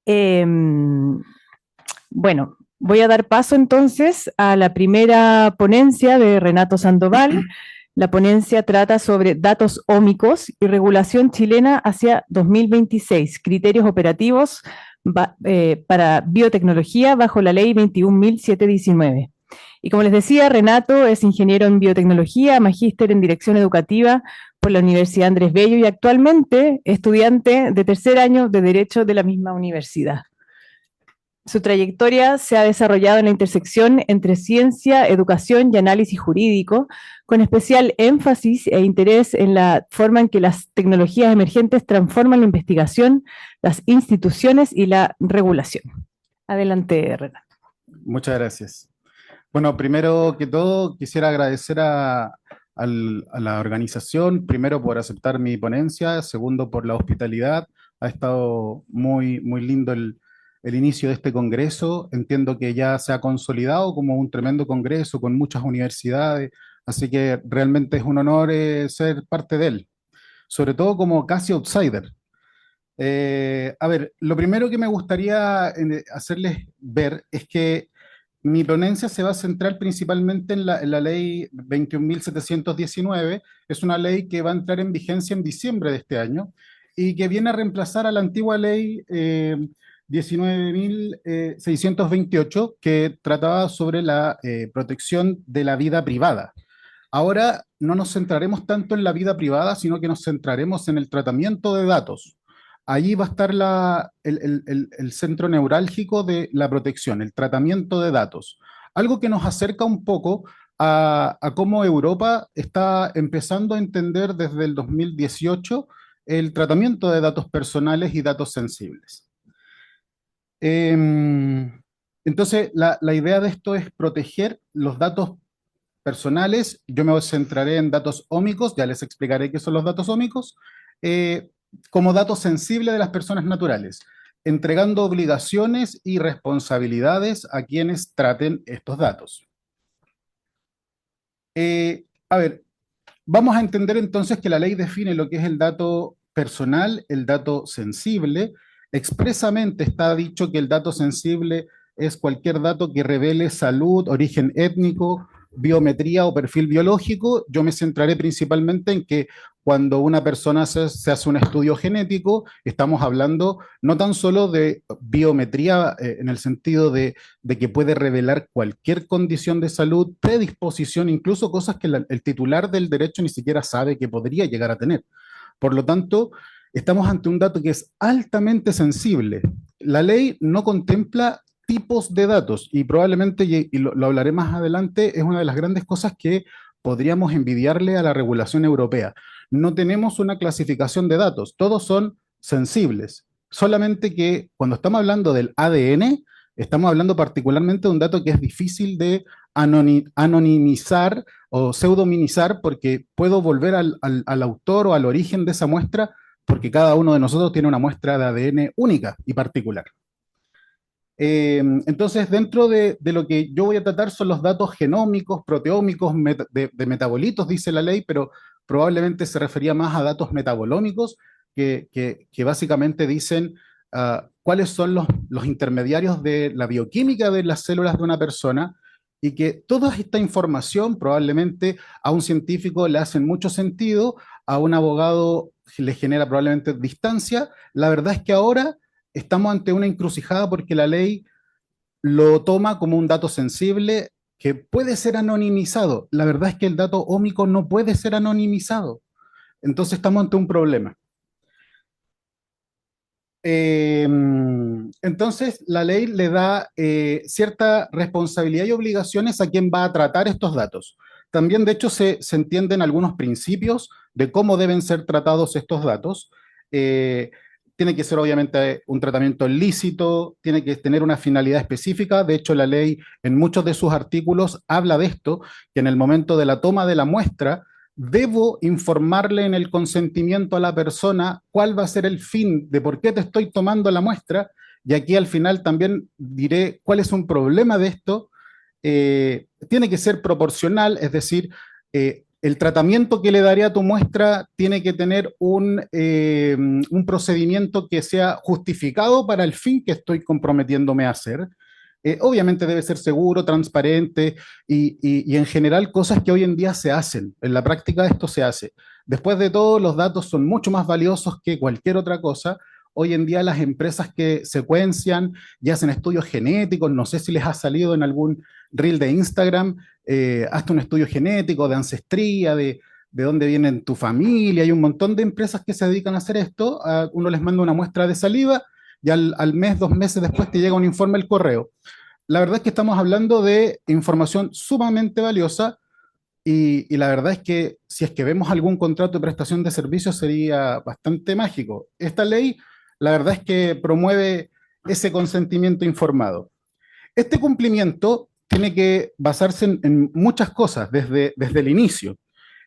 Em, bueno, voy a dar paso entonces a la primera ponencia de Renato Sandoval. La ponencia trata sobre datos ómicos y regulación chilena hacia 2026, criterios operativos para biotecnología bajo la ley 21.719. Y como les decía, Renato es ingeniero en biotecnología, magíster en dirección educativa por la Universidad Andrés Bello y actualmente estudiante de tercer año de Derecho de la misma universidad. Su trayectoria se ha desarrollado en la intersección entre ciencia, educación y análisis jurídico, con especial énfasis e interés en la forma en que las tecnologías emergentes transforman la investigación, las instituciones y la regulación. Adelante, Renato. Muchas gracias. Bueno, primero que todo quisiera agradecer a la organización, primero por aceptar mi ponencia, segundo por la hospitalidad. Ha estado muy lindo el inicio de este congreso. Entiendo que ya se ha consolidado como un tremendo congreso con muchas universidades, así que realmente es un honor ser parte de él, sobre todo como casi outsider. A ver, lo primero que me gustaría hacerles ver es que mi ponencia se va a centrar principalmente en la ley 21.719. Es una ley que va a entrar en vigencia en diciembre de este año y que viene a reemplazar a la antigua ley 19.628, que trataba sobre la protección de la vida privada. Ahora no nos centraremos tanto en la vida privada, sino que nos centraremos en el tratamiento de datos. Allí va a estar el centro neurálgico de la protección, el tratamiento de datos. Algo que nos acerca un poco a cómo Europa está empezando a entender desde el 2018 el tratamiento de datos personales y datos sensibles. Entonces, la idea de esto es proteger los datos personales. Yo me centraré en datos ómicos, ya les explicaré qué son los datos ómicos, eh, como datos sensibles de las personas naturales, entregando obligaciones y responsabilidades a quienes traten estos datos. A ver, vamos a entender entonces que la ley define lo que es el dato personal, el dato sensible. Expresamente está dicho que el dato sensible es cualquier dato que revele salud, origen étnico, biometría o perfil biológico. Yo me centraré principalmente en que cuando una persona se hace un estudio genético, estamos hablando no tan solo de biometría en el sentido de que puede revelar cualquier condición de salud, predisposición, incluso cosas que el titular del derecho ni siquiera sabe que podría llegar a tener. Por lo tanto, estamos ante un dato que es altamente sensible. La ley no contempla tipos de datos y probablemente, y lo hablaré más adelante, es una de las grandes cosas que podríamos envidiarle a la regulación europea. No tenemos una clasificación de datos, todos son sensibles. Solamente que cuando estamos hablando del ADN, estamos hablando particularmente de un dato que es difícil de anonimizar o pseudomizar, porque puedo volver al autor o al origen de esa muestra, porque cada uno de nosotros tiene una muestra de ADN única y particular. Entonces, dentro de lo que yo voy a tratar son los datos genómicos, proteómicos, de metabolitos, dice la ley, pero probablemente se refería más a datos metabolómicos, que básicamente dicen cuáles son los intermediarios de la bioquímica de las células de una persona, y que toda esta información probablemente a un científico le hacen mucho sentido, a un abogado le genera probablemente distancia. La verdad es que ahora estamos ante una encrucijada porque la ley lo toma como un dato sensible que puede ser anonimizado. La verdad es que el dato ómico no puede ser anonimizado. Entonces estamos ante un problema. Entonces la ley le da cierta responsabilidad y obligaciones a quien va a tratar estos datos. También, de hecho, se entienden algunos principios de cómo deben ser tratados estos datos. Eh, Tiene que ser obviamente un tratamiento lícito, tiene que tener una finalidad específica. De hecho, la ley en muchos de sus artículos habla de esto, que en el momento de la toma de la muestra, debo informarle en el consentimiento a la persona cuál va a ser el fin de por qué te estoy tomando la muestra, y aquí al final también diré cuál es un problema de esto. Tiene que ser proporcional, es decir, el tratamiento que le daré a tu muestra tiene que tener un procedimiento que sea justificado para el fin que estoy comprometiéndome a hacer. Obviamente debe ser seguro, transparente y en general cosas que hoy en día se hacen. En la práctica esto se hace. Después de todo, los datos son mucho más valiosos que cualquier otra cosa. Hoy en día las empresas que secuencian y hacen estudios genéticos, no sé si les ha salido en algún reel de Instagram, hasta un estudio genético de ancestría, de dónde viene tu familia. Hay un montón de empresas que se dedican a hacer esto. Uno les manda una muestra de saliva y al mes, 2 meses después te llega un informe al correo. La verdad es que estamos hablando de información sumamente valiosa y la verdad es que si es que vemos algún contrato de prestación de servicios sería bastante mágico. Esta ley, la verdad es que promueve ese consentimiento informado. Este cumplimiento tiene que basarse en muchas cosas desde el inicio.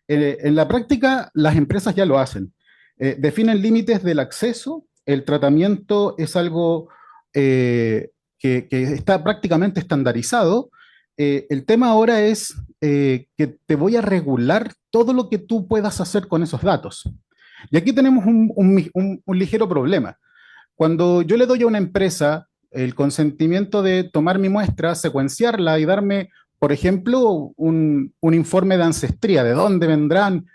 En la práctica, las empresas ya lo hacen. Definen límites del acceso, el tratamiento es algo que está prácticamente estandarizado. El tema ahora es que te voy a regular todo lo que tú puedas hacer con esos datos. Y aquí tenemos un ligero problema. Cuando yo le doy a una empresa el consentimiento de tomar mi muestra, secuenciarla y darme, por ejemplo, un informe de ancestría, de dónde vendrán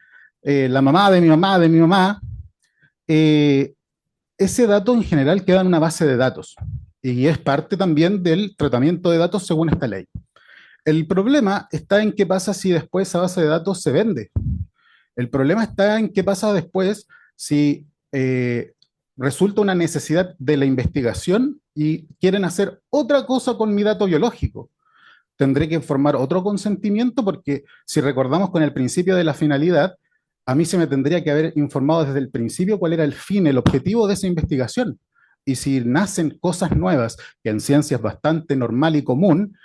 la mamá de mi mamá, de mi mamá, eh, ese dato en general queda en una base de datos y es parte también del tratamiento de datos según esta ley. El problema está en qué pasa si después esa base de datos se vende. El problema está en qué pasa después si resulta una necesidad de la investigación y quieren hacer otra cosa con mi dato biológico. Tendré que formar otro consentimiento porque si recordamos con el principio de la finalidad, a mí se me tendría que haber informado desde el principio cuál era el fin, el objetivo de esa investigación. Y si nacen cosas nuevas, que en ciencia es bastante normal y común,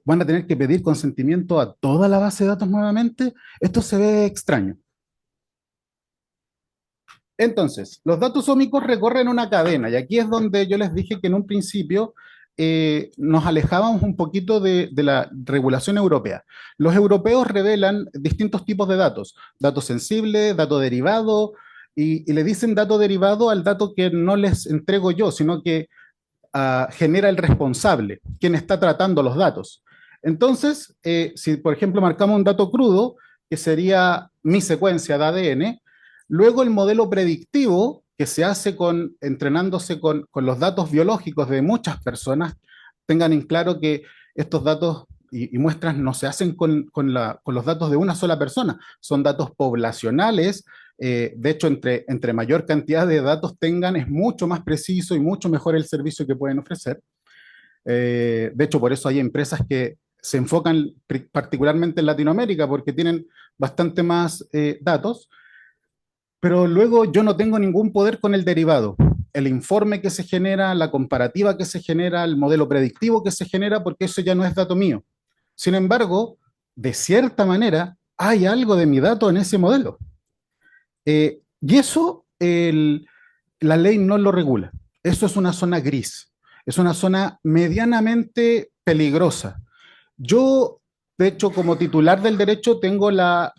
van a tener que pedir consentimiento a toda la base de datos nuevamente. Esto se ve extraño. Entonces, los datos ómicos recorren una cadena y aquí es donde yo les dije que en un principio nos alejábamos un poquito de la regulación europea. Los europeos revelan distintos tipos de datos, dato sensible, dato derivado, y le dicen dato derivado al dato que no les entrego yo, sino que genera el responsable, quien está tratando los datos. Entonces, si por ejemplo marcamos un dato crudo, que sería mi secuencia de ADN, luego el modelo predictivo, que se hace entrenándose con los datos biológicos de muchas personas, tengan en claro que estos datos y muestras no se hacen con los datos de una sola persona, son datos poblacionales. De hecho, entre mayor cantidad de datos tengan, es mucho más preciso y mucho mejor el servicio que pueden ofrecer. De hecho, por eso hay empresas que se enfocan particularmente en Latinoamérica porque tienen bastante más datos, pero luego yo no tengo ningún poder con el derivado. El informe que se genera, la comparativa que se genera, el modelo predictivo que se genera, porque eso ya no es dato mío. Sin embargo, de cierta manera, hay algo de mi dato en ese modelo. Y eso la ley no lo regula. Eso es una zona gris. Es una zona medianamente peligrosa. Yo, de hecho, como titular del derecho, tengo la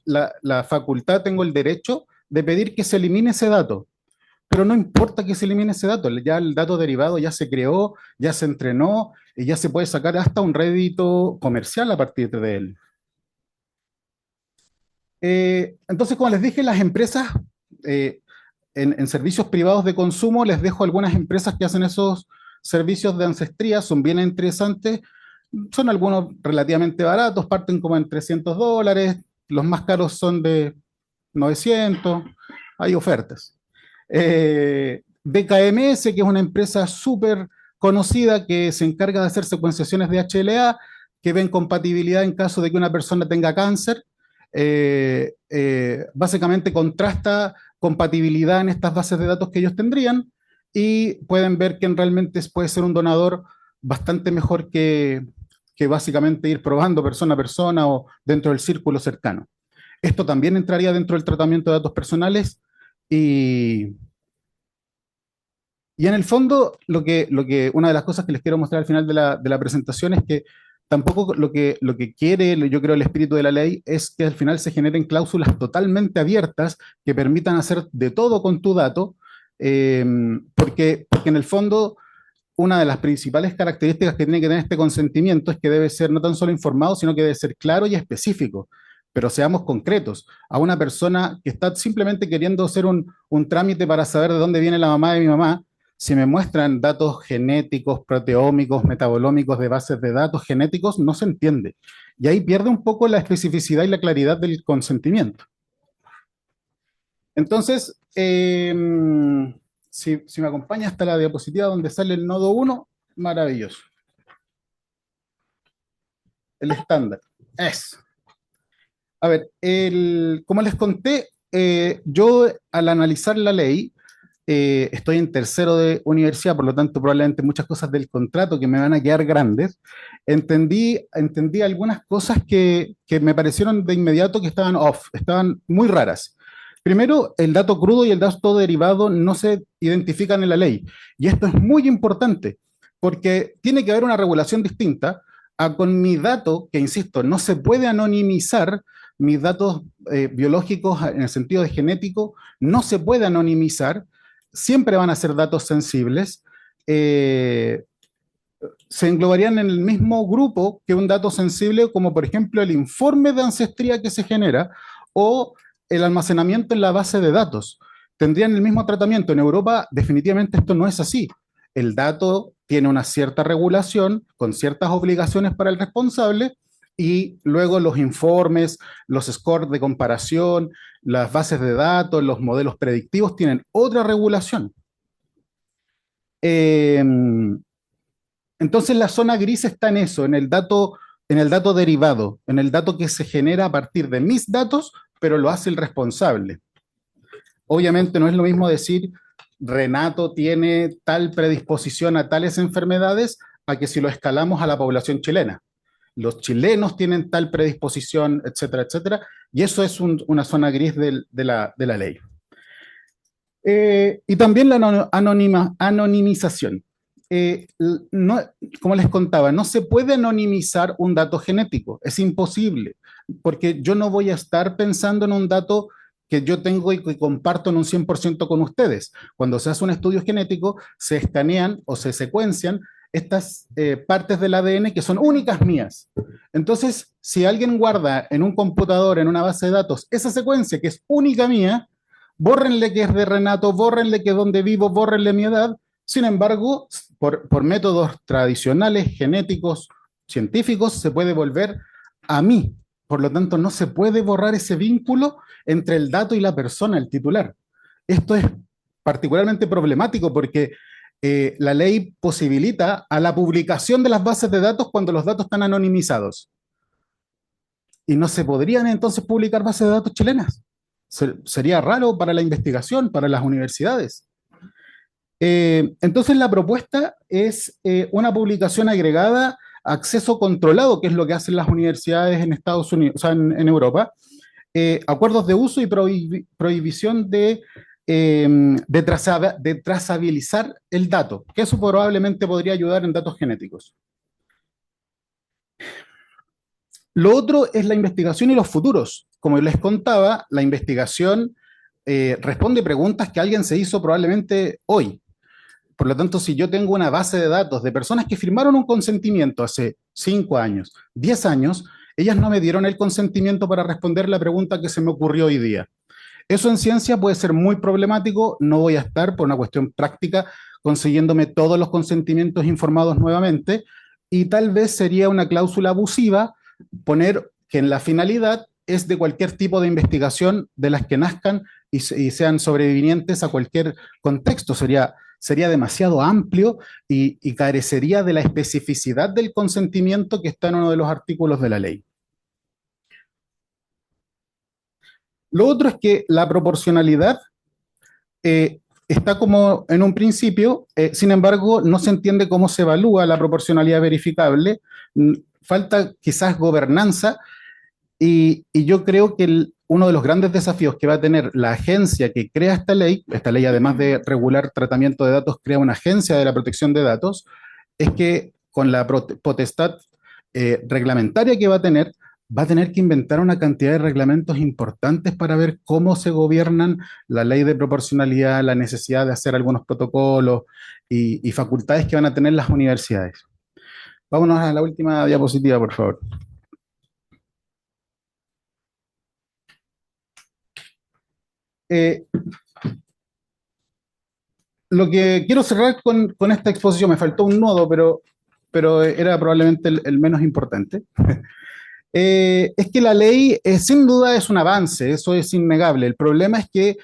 facultad, tengo el derecho de pedir que se elimine ese dato. Pero no importa que se elimine ese dato, ya el dato derivado ya se creó, ya se entrenó y ya se puede sacar hasta un rédito comercial a partir de él. Entonces, como les dije, las empresas eh, en servicios privados de consumo, les dejo algunas empresas que hacen esos servicios de ancestría, son bien interesantes, son algunos relativamente baratos, parten como en $300, los más caros son de 900, hay ofertas. DKMS, que es una empresa súper conocida que se encarga de hacer secuenciaciones de HLA, que ven compatibilidad en caso de que una persona tenga cáncer. Básicamente contrasta compatibilidad en estas bases de datos que ellos tendrían y pueden ver quién realmente puede ser un donador bastante mejor que básicamente ir probando persona a persona o dentro del círculo cercano. Esto también entraría dentro del tratamiento de datos personales y, y en el fondo una de las cosas que les quiero mostrar al final de la presentación es que tampoco lo que quiere, yo creo, el espíritu de la ley es que al final se generen cláusulas totalmente abiertas que permitan hacer de todo con tu dato, eh, porque en el fondo una de las principales características que tiene que tener este consentimiento es que debe ser no tan solo informado, sino que debe ser claro y específico. Pero seamos concretos. A una persona que está simplemente queriendo hacer un trámite para saber de dónde viene la mamá de mi mamá, si me muestran datos genéticos, proteómicos, metabolómicos de bases de datos genéticos, no se entiende. Y ahí pierde un poco la especificidad y la claridad del consentimiento. Entonces, si me acompaña hasta la diapositiva donde sale el nodo uno, maravilloso. El estándar. Es. A ver, como les conté, yo al analizar la ley, estoy en tercero de universidad, por lo tanto probablemente muchas cosas del contrato que me van a quedar grandes, entendí algunas cosas que me parecieron de inmediato que estaban off, estaban muy raras. Primero, el dato crudo y el dato derivado no se identifican en la ley. Y esto es muy importante, porque tiene que haber una regulación distinta a con mi dato, que insisto, no se puede anonimizar, mis datos biológicos en el sentido de genético, no se puede anonimizar, siempre van a ser datos sensibles, se englobarían en el mismo grupo que un dato sensible, como por ejemplo el informe de ancestría que se genera o el almacenamiento en la base de datos. Tendrían el mismo tratamiento. En Europa definitivamente esto no es así. El dato tiene una cierta regulación con ciertas obligaciones para el responsable y luego los informes, los scores de comparación, las bases de datos, los modelos predictivos tienen otra regulación. Entonces la zona gris está en eso, en el dato derivado, en el dato que se genera a partir de mis datos, pero lo hace el responsable. Obviamente no es lo mismo decir Renato tiene tal predisposición a tales enfermedades a que si lo escalamos a la población chilena. Los chilenos tienen tal predisposición, etcétera, etcétera, y eso es una zona gris de la ley. Y también la anonimización. No, como les contaba, no se puede anonimizar un dato genético, es imposible, porque yo no voy a estar pensando en un dato que yo tengo y que comparto en un 100% con ustedes. Cuando se hace un estudio genético, se escanean o se secuencian estas partes del ADN que son únicas mías. Entonces, si alguien guarda en un computador, en una base de datos, esa secuencia que es única mía, bórrenle que es de Renato, bórrenle que es donde vivo, bórrenle mi edad. Sin embargo, por métodos tradicionales, genéticos, científicos, se puede volver a mí. Por lo tanto, no se puede borrar ese vínculo entre el dato y la persona, el titular. Esto es particularmente problemático porque la ley posibilita a la publicación de las bases de datos cuando los datos están anonimizados. Y no se podrían entonces publicar bases de datos chilenas. Sería raro para la investigación, para las universidades. Entonces la propuesta es una publicación agregada, acceso controlado, que es lo que hacen las universidades en Estados Unidos, o sea, en Europa, acuerdos de uso y prohibición de trazabilizar el dato, que eso probablemente podría ayudar en datos genéticos. Lo otro es la investigación y los futuros. Como les contaba, la investigación responde preguntas que alguien se hizo probablemente hoy. Por lo tanto, si yo tengo una base de datos de personas que firmaron un consentimiento hace 5 años, 10 años, ellas no me dieron el consentimiento para responder la pregunta que se me ocurrió hoy día. Eso en ciencia puede ser muy problemático, no voy a estar por una cuestión práctica consiguiéndome todos los consentimientos informados nuevamente y tal vez sería una cláusula abusiva poner que en la finalidad es de cualquier tipo de investigación de las que nazcan y sean sobrevivientes a cualquier contexto. Sería demasiado amplio y carecería de la especificidad del consentimiento que está en uno de los artículos de la ley. Lo otro es que la proporcionalidad está como en un principio, sin embargo, no se entiende cómo se evalúa la proporcionalidad verificable, falta quizás gobernanza, y yo creo que uno de los grandes desafíos que va a tener la agencia que crea esta ley además de regular tratamiento de datos, crea una agencia de la protección de datos, es que con la potestad reglamentaria que va a tener que inventar una cantidad de reglamentos importantes para ver cómo se gobiernan la ley de proporcionalidad, la necesidad de hacer algunos protocolos y facultades que van a tener las universidades. Vámonos a la última diapositiva, por favor. Eh, lo que quiero cerrar con esta exposición, me faltó un nodo, pero era probablemente el menos importante. Es que la ley sin duda es un avance, eso es innegable. El problema es que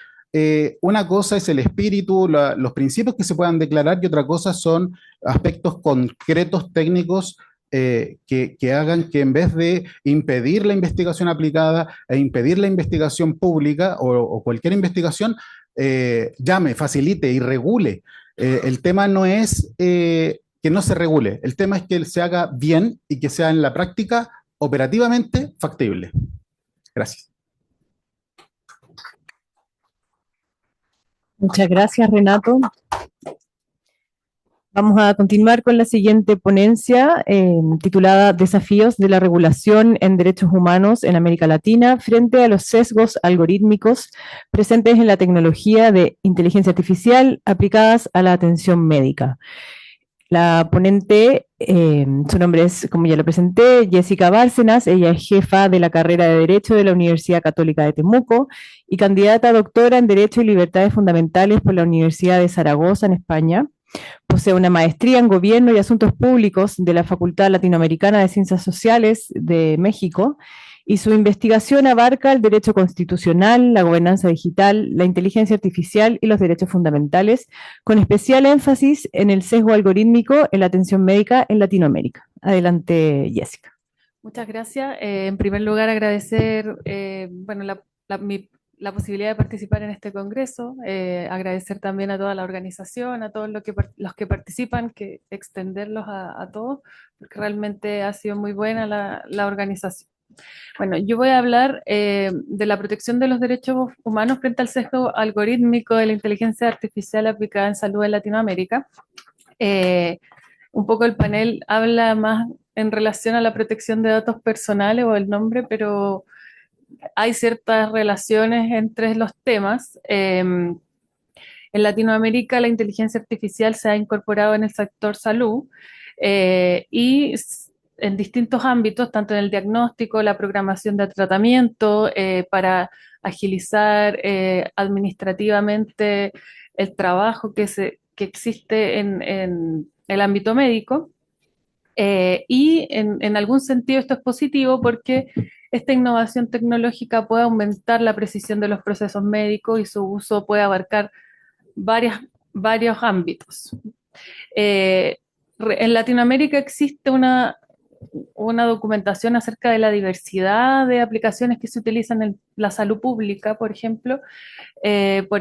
una cosa es el espíritu, los principios que se puedan declarar y otra cosa son aspectos concretos técnicos que hagan que en vez de impedir la investigación aplicada e impedir la investigación pública o cualquier investigación, llame, facilite y regule. El tema no es que no se regule, el tema es que se haga bien y que sea en la práctica operativamente factible. Gracias. Muchas gracias, Renato. Vamos a continuar con la siguiente ponencia titulada Desafíos de la regulación en derechos humanos en América Latina frente a los sesgos algorítmicos presentes en la tecnología de inteligencia artificial aplicadas a la atención médica. La ponente, su nombre es, como ya lo presenté, Jessica Bárcenas. Ella es jefa de la carrera de Derecho de la Universidad Católica de Temuco y candidata a doctora en Derecho y Libertades Fundamentales por la Universidad de Zaragoza, en España. Posee una maestría en Gobierno y Asuntos Públicos de la Facultad Latinoamericana de Ciencias Sociales de México, y su investigación abarca el derecho constitucional, la gobernanza digital, la inteligencia artificial y los derechos fundamentales, con especial énfasis en el sesgo algorítmico en la atención médica en Latinoamérica. Adelante, Jessica. Muchas gracias. En primer lugar, agradecer la posibilidad de participar en este congreso, agradecer también a toda la organización, a todos los que participan, que extenderlos a todos, porque realmente ha sido muy buena la organización. Bueno, yo voy a hablar de la protección de los derechos humanos frente al sesgo algorítmico de la inteligencia artificial aplicada en salud en Latinoamérica. Un poco el panel habla más en relación a la protección de datos personales o el nombre, pero hay ciertas relaciones entre los temas. En Latinoamérica la inteligencia artificial se ha incorporado en el sector salud y en distintos ámbitos, tanto en el diagnóstico, la programación de tratamiento, para agilizar administrativamente el trabajo que existe en el ámbito médico. Y en algún sentido esto es positivo porque esta innovación tecnológica puede aumentar la precisión de los procesos médicos y su uso puede abarcar varios ámbitos. En Latinoamérica existe una documentación acerca de la diversidad de aplicaciones que se utilizan en la salud pública, por ejemplo. En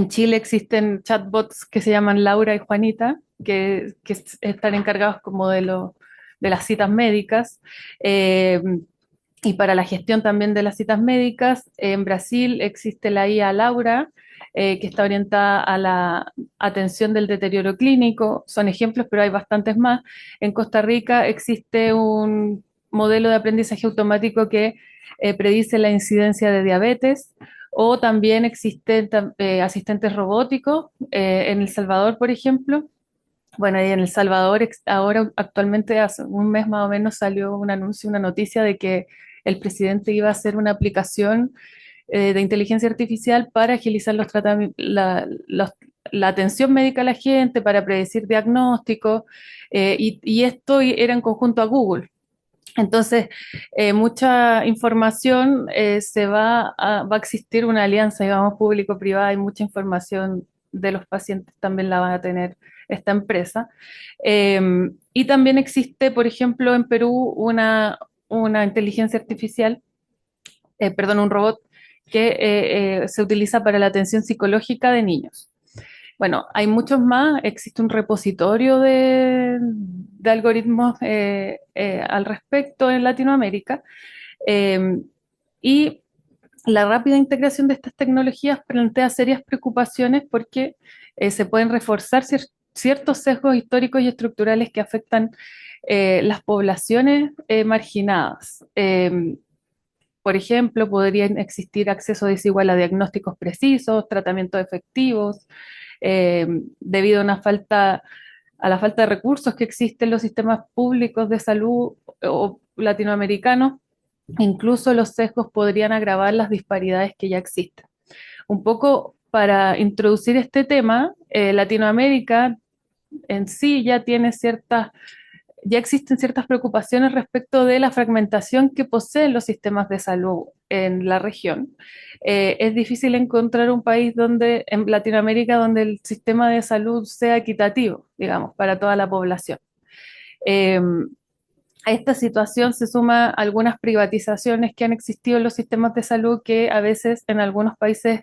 Chile existen chatbots que se llaman Laura y Juanita, que están encargados como de las citas médicas. Y para la gestión también de las citas médicas, en Brasil existe la IA Laura, que está orientada a la atención del deterioro clínico. Son ejemplos, pero hay bastantes más. En Costa Rica existe un modelo de aprendizaje automático que predice la incidencia de diabetes, o también existen asistentes robóticos. En El Salvador, por ejemplo, bueno, y en El Salvador ahora actualmente hace un mes más o menos salió un anuncio, una noticia de que el presidente iba a hacer una aplicación de inteligencia artificial para agilizar la atención médica a la gente, para predecir diagnósticos, y esto era en conjunto a Google. Entonces, mucha información va a existir una alianza, digamos, público-privada, y mucha información de los pacientes también la van a tener esta empresa. Y también existe, por ejemplo, en Perú una inteligencia artificial, un robot que se utiliza para la atención psicológica de niños. Bueno, hay muchos más, existe un repositorio de algoritmos al respecto en Latinoamérica, y la rápida integración de estas tecnologías plantea serias preocupaciones porque se pueden reforzar ciertos sesgos históricos y estructurales que afectan las poblaciones marginadas. Por ejemplo, podrían existir acceso desigual a diagnósticos precisos, tratamientos efectivos, debido a la falta de recursos que existen en los sistemas públicos de salud o latinoamericanos. Incluso los sesgos podrían agravar las disparidades que ya existen. Un poco para introducir este tema, Latinoamérica en sí ya existen ciertas preocupaciones respecto de la fragmentación que poseen los sistemas de salud en la región. Es difícil encontrar un país en Latinoamérica donde el sistema de salud sea equitativo, digamos, para toda la población. A esta situación se suma algunas privatizaciones que han existido en los sistemas de salud que a veces en algunos países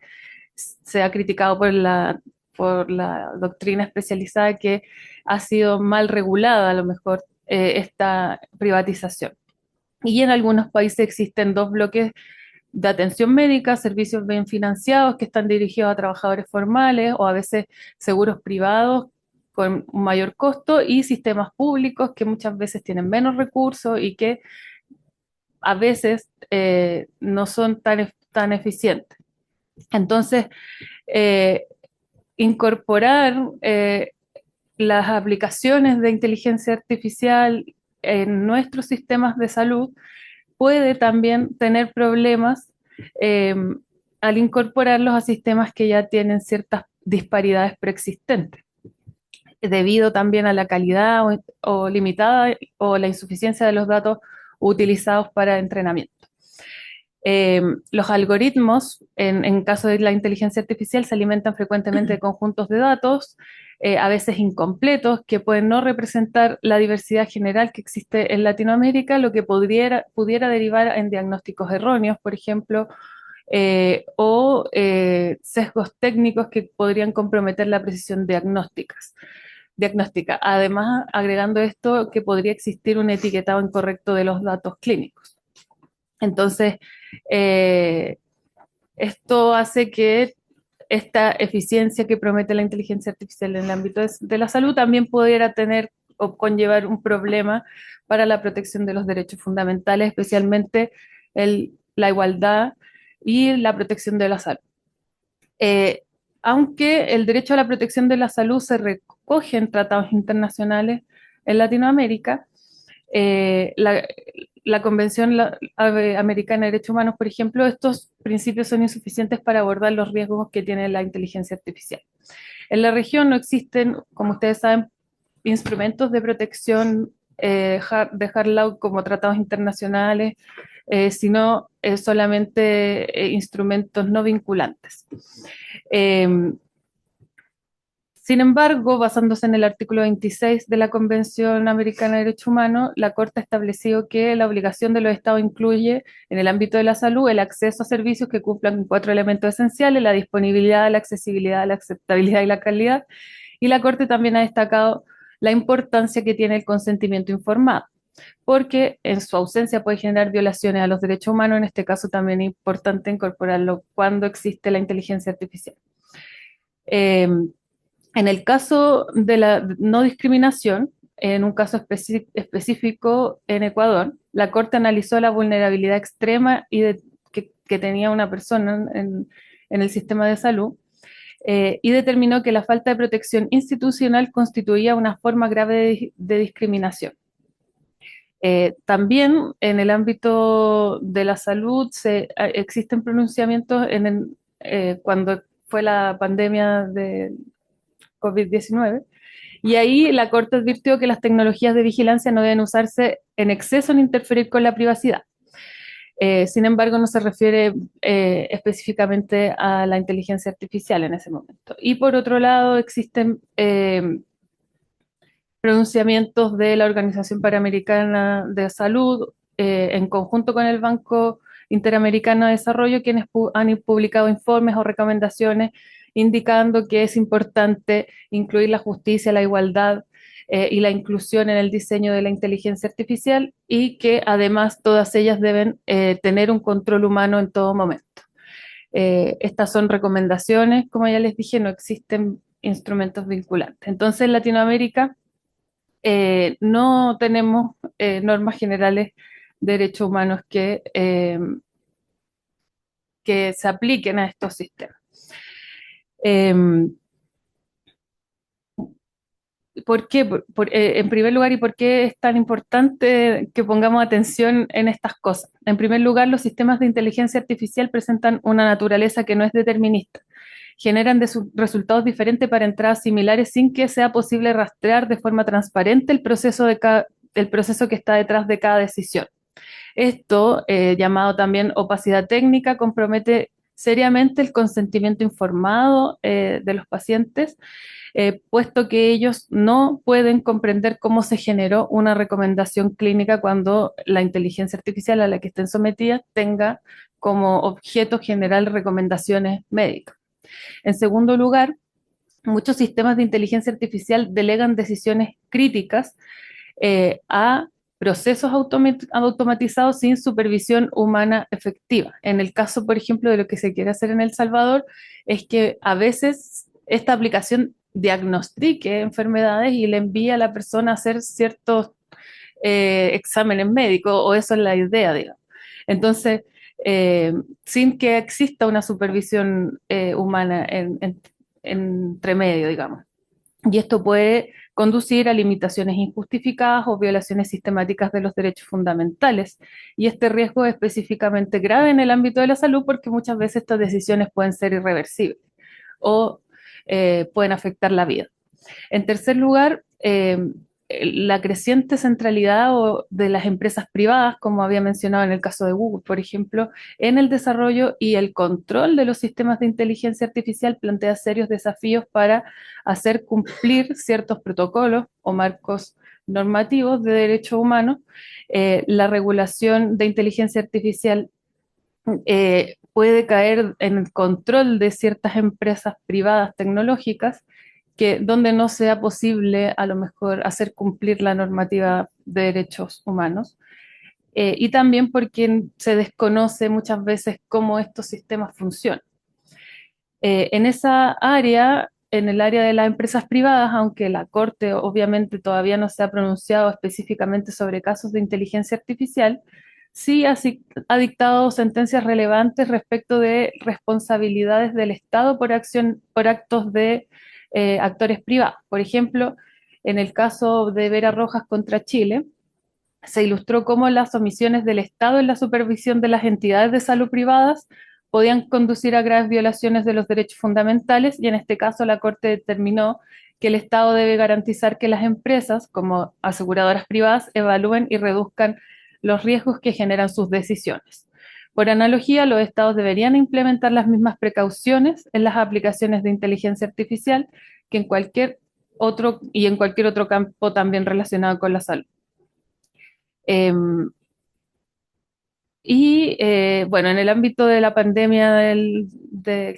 se ha criticado por la doctrina especializada que ha sido mal regulada a lo mejor esta privatización. Y en algunos países existen dos bloques de atención médica, servicios bien financiados que están dirigidos a trabajadores formales o a veces seguros privados con un mayor costo y sistemas públicos que muchas veces tienen menos recursos y que a veces no son tan eficientes. Entonces, eh, incorporar las aplicaciones de inteligencia artificial en nuestros sistemas de salud puede también tener problemas eh, al incorporarlos a sistemas que ya tienen ciertas disparidades preexistentes, debido también a la calidad o limitada o la insuficiencia de los datos utilizados para entrenamiento. Los algoritmos, en caso de la inteligencia artificial, se alimentan frecuentemente de conjuntos de datos, a veces incompletos, que pueden no representar la diversidad general que existe en Latinoamérica, lo que pudiera derivar en diagnósticos erróneos, por ejemplo, o sesgos técnicos que podrían comprometer la precisión diagnóstica. Además, agregando esto, que podría existir un etiquetado incorrecto de los datos clínicos. Entonces, esto hace que esta eficiencia que promete la inteligencia artificial en el ámbito de la salud también pudiera tener o conllevar un problema para la protección de los derechos fundamentales, especialmente la igualdad y la protección de la salud. Aunque el derecho a la protección de la salud se recoge en tratados internacionales en Latinoamérica, la Convención Americana de Derechos Humanos, por ejemplo, estos principios son insuficientes para abordar los riesgos que tiene la inteligencia artificial. En la región no existen, como ustedes saben, instrumentos de protección de hard law como tratados internacionales, sino solamente instrumentos no vinculantes. Sin embargo, basándose en el artículo 26 de la Convención Americana de Derechos Humanos, la Corte ha establecido que la obligación de los Estados incluye, en el ámbito de la salud, el acceso a servicios que cumplan con 4 elementos esenciales: la disponibilidad, la accesibilidad, la aceptabilidad y la calidad. Y la Corte también ha destacado la importancia que tiene el consentimiento informado, porque en su ausencia puede generar violaciones a los derechos humanos. En este caso también es importante incorporarlo cuando existe la inteligencia artificial. En el caso de la no discriminación, en un caso específico en Ecuador, la Corte analizó la vulnerabilidad extrema que tenía una persona en el sistema de salud y determinó que la falta de protección institucional constituía una forma grave de discriminación. También en el ámbito de la salud existen pronunciamientos cuando fue la pandemia de COVID-19, y ahí la Corte advirtió que las tecnologías de vigilancia no deben usarse en exceso ni interferir con la privacidad. Sin embargo, no se refiere específicamente a la inteligencia artificial en ese momento. Y por otro lado, existen pronunciamientos de la Organización Panamericana de Salud en conjunto con el Banco Interamericano de Desarrollo, quienes han publicado informes o recomendaciones indicando que es importante incluir la justicia, la igualdad y la inclusión en el diseño de la inteligencia artificial, y que además todas ellas deben tener un control humano en todo momento. Estas son recomendaciones, como ya les dije, no existen instrumentos vinculantes. Entonces, en Latinoamérica no tenemos normas generales de derechos humanos que se apliquen a estos sistemas. ¿Por qué? En primer lugar, ¿y por qué es tan importante que pongamos atención en estas cosas? En primer lugar, los sistemas de inteligencia artificial presentan una naturaleza que no es determinista. Generan resultados diferentes para entradas similares sin que sea posible rastrear de forma transparente el proceso que está detrás de cada decisión. Esto, llamado también opacidad técnica, compromete seriamente el consentimiento informado de los pacientes, puesto que ellos no pueden comprender cómo se generó una recomendación clínica cuando la inteligencia artificial a la que estén sometidas tenga como objeto general recomendaciones médicas. En segundo lugar, muchos sistemas de inteligencia artificial delegan decisiones críticas a procesos automatizados sin supervisión humana efectiva. En el caso, por ejemplo, de lo que se quiere hacer en El Salvador, es que a veces esta aplicación diagnostique enfermedades y le envía a la persona a hacer ciertos exámenes médicos, o eso es la idea, digamos. Entonces, sin que exista una supervisión humana entre medio, digamos. Y esto puede conducir a limitaciones injustificadas o violaciones sistemáticas de los derechos fundamentales. Y este riesgo es específicamente grave en el ámbito de la salud porque muchas veces estas decisiones pueden ser irreversibles o pueden afectar la vida. En tercer lugar, la creciente centralidad de las empresas privadas, como había mencionado en el caso de Google, por ejemplo, en el desarrollo y el control de los sistemas de inteligencia artificial plantea serios desafíos para hacer cumplir ciertos protocolos o marcos normativos de derechos humanos. La regulación de inteligencia artificial puede caer en el control de ciertas empresas privadas tecnológicas donde no sea posible a lo mejor hacer cumplir la normativa de derechos humanos. Y también porque se desconoce muchas veces cómo estos sistemas funcionan. En esa área, en el área de las empresas privadas, aunque la Corte obviamente todavía no se ha pronunciado específicamente sobre casos de inteligencia artificial, sí ha dictado sentencias relevantes respecto de responsabilidades del Estado por actos de actores privados. Por ejemplo, en el caso de Vera Rojas contra Chile, se ilustró cómo las omisiones del Estado en la supervisión de las entidades de salud privadas podían conducir a graves violaciones de los derechos fundamentales y en este caso la Corte determinó que el Estado debe garantizar que las empresas, como aseguradoras privadas, evalúen y reduzcan los riesgos que generan sus decisiones. Por analogía, los estados deberían implementar las mismas precauciones en las aplicaciones de inteligencia artificial que en cualquier otro campo también relacionado con la salud. Bueno, en el ámbito de la pandemia del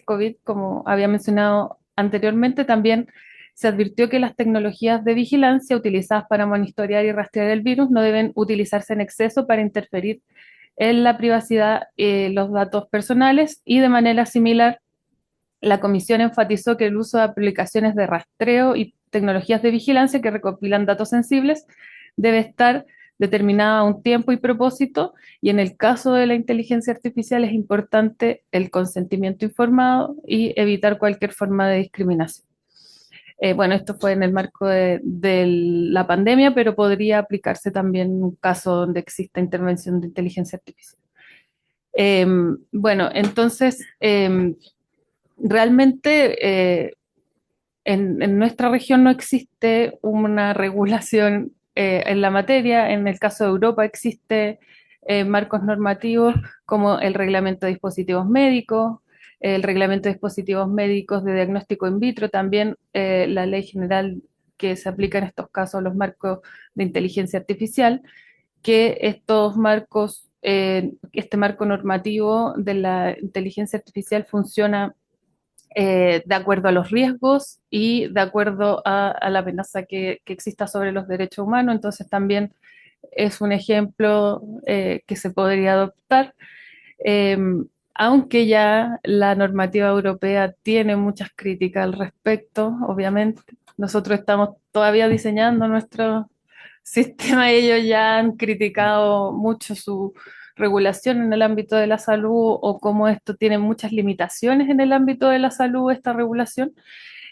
COVID, como había mencionado anteriormente, también se advirtió que las tecnologías de vigilancia utilizadas para monitorear y rastrear el virus no deben utilizarse en exceso para interferir en la privacidad y los datos personales y de manera similar, la comisión enfatizó que el uso de aplicaciones de rastreo y tecnologías de vigilancia que recopilan datos sensibles debe estar determinada a un tiempo y propósito, y en el caso de la inteligencia artificial es importante el consentimiento informado y evitar cualquier forma de discriminación. Bueno, esto fue en el marco de la pandemia, pero podría aplicarse también en un caso donde exista intervención de inteligencia artificial. Bueno, entonces, realmente en nuestra región no existe una regulación en la materia. En el caso de Europa existe marcos normativos como el Reglamento de Dispositivos Médicos, el Reglamento de Dispositivos Médicos de Diagnóstico in vitro, también la ley general que se aplica en estos casos, los marcos de inteligencia artificial, que estos marcos, este marco normativo de la inteligencia artificial funciona de acuerdo a los riesgos y de acuerdo a la amenaza que exista sobre los derechos humanos. Entonces también es un ejemplo que se podría adoptar. aunque ya la normativa europea tiene muchas críticas al respecto, obviamente. Nosotros estamos todavía diseñando nuestro sistema y ellos ya han criticado mucho su regulación en el ámbito de la salud o cómo esto tiene muchas limitaciones en el ámbito de la salud, esta regulación.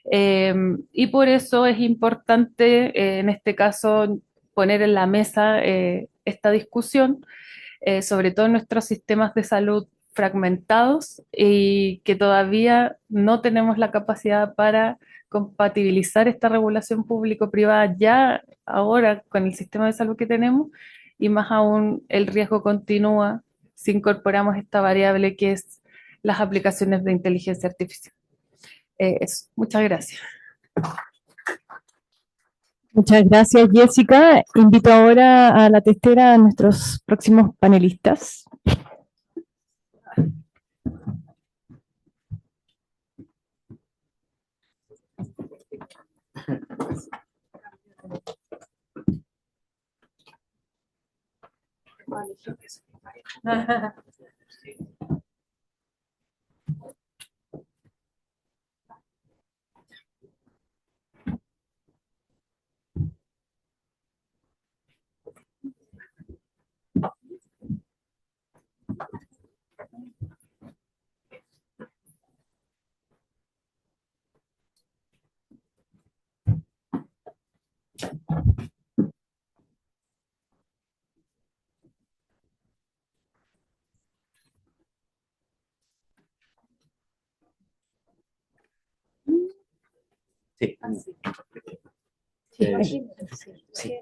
Y por eso es importante, en este caso, poner en la mesa esta discusión, sobre todo en nuestros sistemas de salud fragmentados y que todavía no tenemos la capacidad para compatibilizar esta regulación público-privada ya ahora con el sistema de salud que tenemos, y más aún el riesgo continúa si incorporamos esta variable que es las aplicaciones de inteligencia artificial. Eso, muchas gracias. Muchas gracias, Jessica. Invito ahora a la testera a nuestros próximos panelistas. Sí. Sí.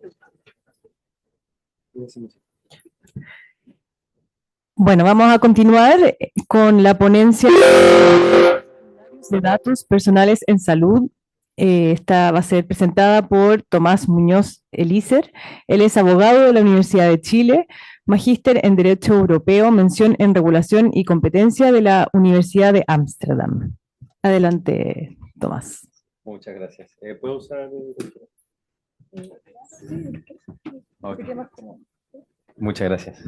Bueno, vamos a continuar con la ponencia de datos personales en salud. Esta va a ser presentada por Tomás Muñoz Elícer. Él es abogado de la Universidad de Chile, magíster en Derecho Europeo, mención en Regulación y Competencia de la Universidad de Ámsterdam. Adelante, Tomás. Muchas gracias. ¿Puedo usar? Okay. Muchas gracias.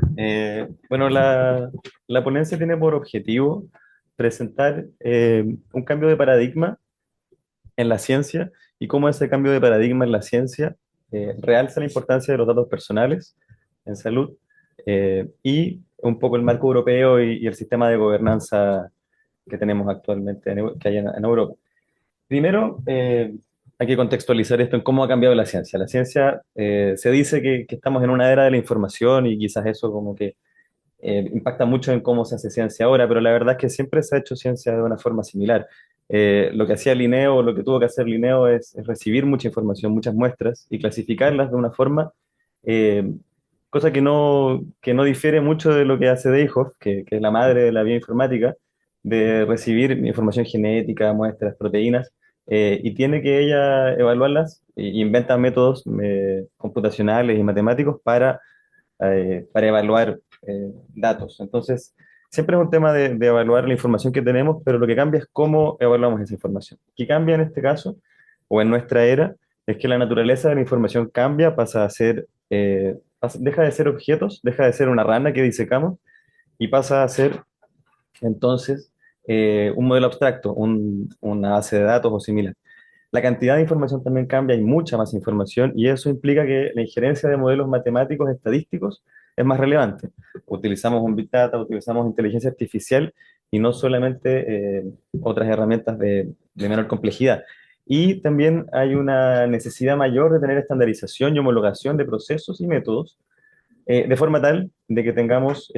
Bueno, la ponencia tiene por objetivo presentar un cambio de paradigma en la ciencia y cómo ese cambio de paradigma en la ciencia realza la importancia de los datos personales en salud y un poco el marco europeo y el sistema de gobernanza que tenemos actualmente, que hay en Europa. Primero, hay que contextualizar esto en cómo ha cambiado la ciencia. La ciencia se dice que estamos en una era de la información y quizás eso como que impacta mucho en cómo se hace ciencia ahora, pero la verdad es que siempre se ha hecho ciencia de una forma similar. Lo que hacía Linneo, lo que tuvo que hacer Linneo es recibir mucha información, muchas muestras y clasificarlas de una forma, eh, cosa que no difiere mucho de lo que hace Dayhoff, que es la madre de la bioinformática, de recibir información genética, muestras, proteínas, y tiene que ella evaluarlas e inventa métodos computacionales y matemáticos para evaluar datos. Entonces, siempre es un tema de evaluar la información que tenemos, pero lo que cambia es cómo evaluamos esa información. ¿Qué cambia en este caso, o en nuestra era? Es que la naturaleza de la información cambia, pasa a ser, deja de ser objetos, deja de ser una rana que disecamos, y pasa a ser, entonces, un modelo abstracto, una base de datos o similar. La cantidad de información también cambia, hay mucha más información y eso implica que la injerencia de modelos matemáticos estadísticos es más relevante. Utilizamos un Big Data, utilizamos inteligencia artificial y no solamente otras herramientas de menor complejidad. Y también hay una necesidad mayor de tener estandarización y homologación de procesos y métodos de forma tal de que tengamos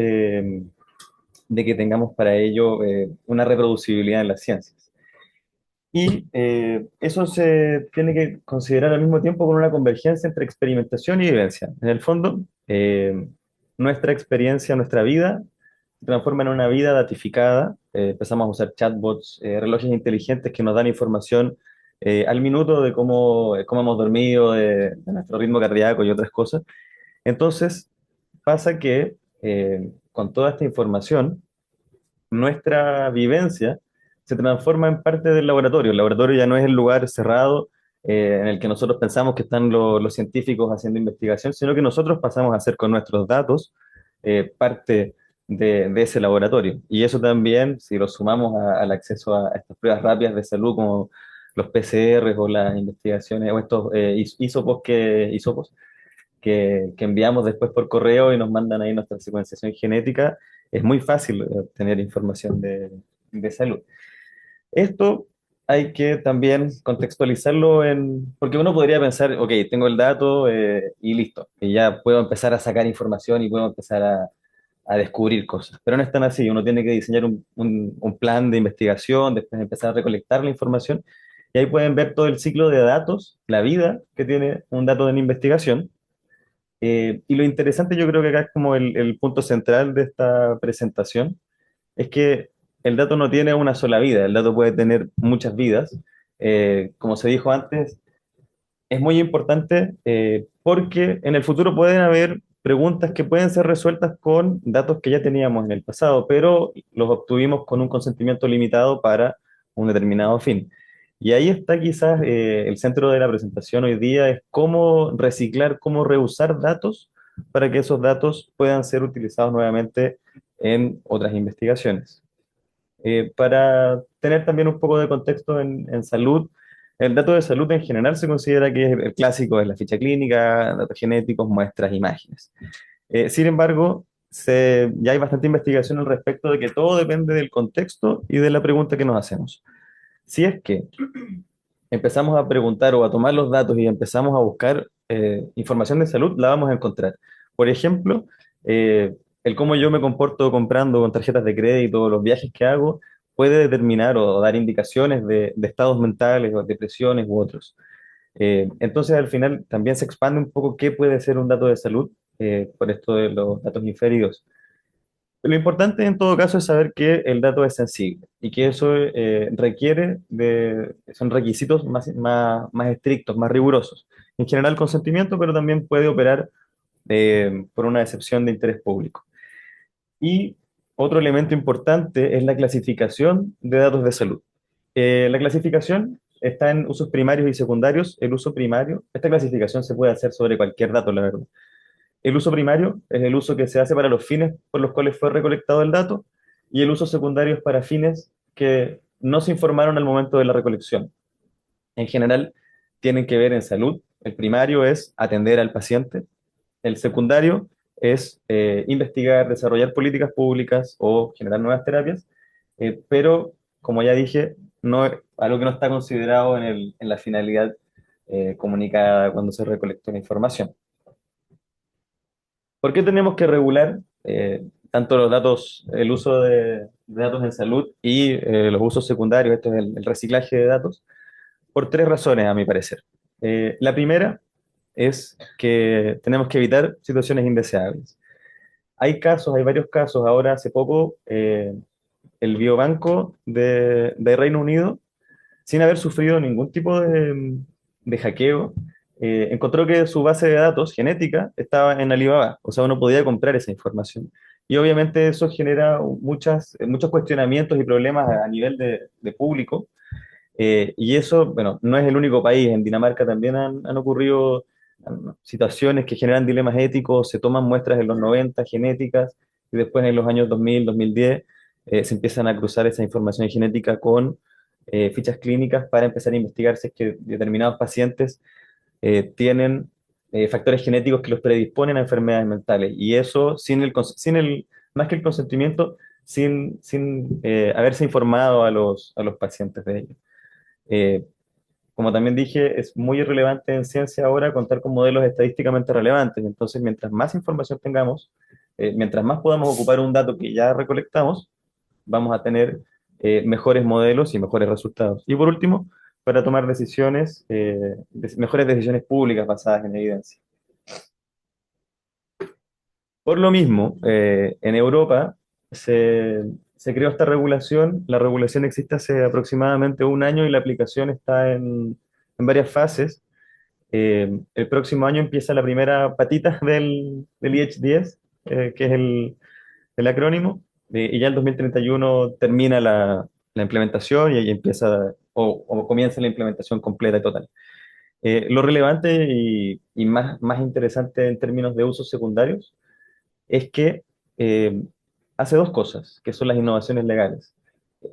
para ello una reproducibilidad en las ciencias. Y eso se tiene que considerar al mismo tiempo con una convergencia entre experimentación y vivencia. En el fondo, nuestra experiencia, nuestra vida, se transforma en una vida datificada. Empezamos a usar chatbots, relojes inteligentes que nos dan información al minuto de cómo hemos dormido, de nuestro ritmo cardíaco y otras cosas. Entonces, pasa que con toda esta información, nuestra vivencia se transforma en parte del laboratorio. El laboratorio ya no es el lugar cerrado en el que nosotros pensamos que están los científicos haciendo investigación, sino que nosotros pasamos a ser con nuestros datos parte de ese laboratorio. Y eso también, si lo sumamos al acceso a estas pruebas rápidas de salud, como los PCR o las investigaciones, o estos hisopos que enviamos después por correo y nos mandan ahí nuestra secuenciación genética, es muy fácil obtener información de salud. Esto hay que también contextualizarlo porque uno podría pensar, ok, tengo el dato y listo, y ya puedo empezar a sacar información y puedo empezar a descubrir cosas. Pero no es tan así, uno tiene que diseñar un plan de investigación, después empezar a recolectar la información, y ahí pueden ver todo el ciclo de datos, la vida que tiene un dato de la investigación. Y lo interesante, yo creo que acá es como el punto central de esta presentación, es que el dato no tiene una sola vida, el dato puede tener muchas vidas. Como se dijo antes, es muy importante porque en el futuro pueden haber preguntas que pueden ser resueltas con datos que ya teníamos en el pasado, pero los obtuvimos con un consentimiento limitado para un determinado fin. Y ahí está quizás el centro de la presentación hoy día, es cómo reciclar, cómo reusar datos para que esos datos puedan ser utilizados nuevamente en otras investigaciones. Para tener también un poco de contexto en salud, el dato de salud en general se considera que es el clásico, es la ficha clínica, datos genéticos, muestras, imágenes. Sin embargo, ya hay bastante investigación al respecto de que todo depende del contexto y de la pregunta que nos hacemos. Si es que empezamos a preguntar o a tomar los datos y empezamos a buscar información de salud, la vamos a encontrar. Por ejemplo, el cómo yo me comporto comprando con tarjetas de crédito, los viajes que hago, puede determinar o dar indicaciones de estados mentales o depresiones u otros. Entonces, al final, también se expande un poco qué puede ser un dato de salud por esto de los datos inferidos. Lo importante en todo caso es saber que el dato es sensible y que eso son requisitos más estrictos, más rigurosos. En general consentimiento, pero también puede operar por una excepción de interés público. Y otro elemento importante es la clasificación de datos de salud. La clasificación está en usos primarios y secundarios. El uso primario, esta clasificación se puede hacer sobre cualquier dato, la verdad. El uso primario es el uso que se hace para los fines por los cuales fue recolectado el dato, y el uso secundario es para fines que no se informaron al momento de la recolección. En general, tienen que ver en salud. El primario es atender al paciente. El secundario es investigar, desarrollar políticas públicas o generar nuevas terapias, pero, como ya dije, algo que no está considerado en la finalidad comunicada cuando se recolectó la información. ¿Por qué tenemos que regular tanto los datos, el uso de datos en salud y los usos secundarios, esto es el reciclaje de datos? Por tres razones, a mi parecer. La primera es que tenemos que evitar situaciones indeseables. Hay varios casos. Ahora, hace poco, el Biobanco de Reino Unido, sin haber sufrido ningún tipo de hackeo, encontró que su base de datos genética estaba en Alibaba, o sea, uno podía comprar esa información. Y obviamente eso genera muchos cuestionamientos y problemas a nivel de público. Y eso, bueno, no es el único país. En Dinamarca también han ocurrido situaciones que generan dilemas éticos. Se toman muestras en los 90 genéticas y después en los años 2000, 2010 se empiezan a cruzar esa información genética con fichas clínicas para empezar a investigar si es que determinados pacientes tienen factores genéticos que los predisponen a enfermedades mentales. Y eso más que el consentimiento, sin haberse informado a los pacientes de ello. Eh, Como también dije, es muy relevante en ciencia ahora contar con modelos estadísticamente relevantes. Entonces, mientras más información tengamos, mientras más podamos ocupar un dato que ya recolectamos, vamos a tener mejores modelos y mejores resultados. Y por último, para tomar mejores decisiones públicas basadas en evidencia. Por lo mismo, en Europa se creó esta regulación. La regulación existe hace aproximadamente un año y la aplicación está en varias fases. El próximo año empieza la primera patita del IH10, que es el acrónimo, y ya el 2031 termina la implementación y ahí empieza o comienza la implementación completa y total. Lo relevante y más interesante en términos de usos secundarios es que hace dos cosas, que son las innovaciones legales.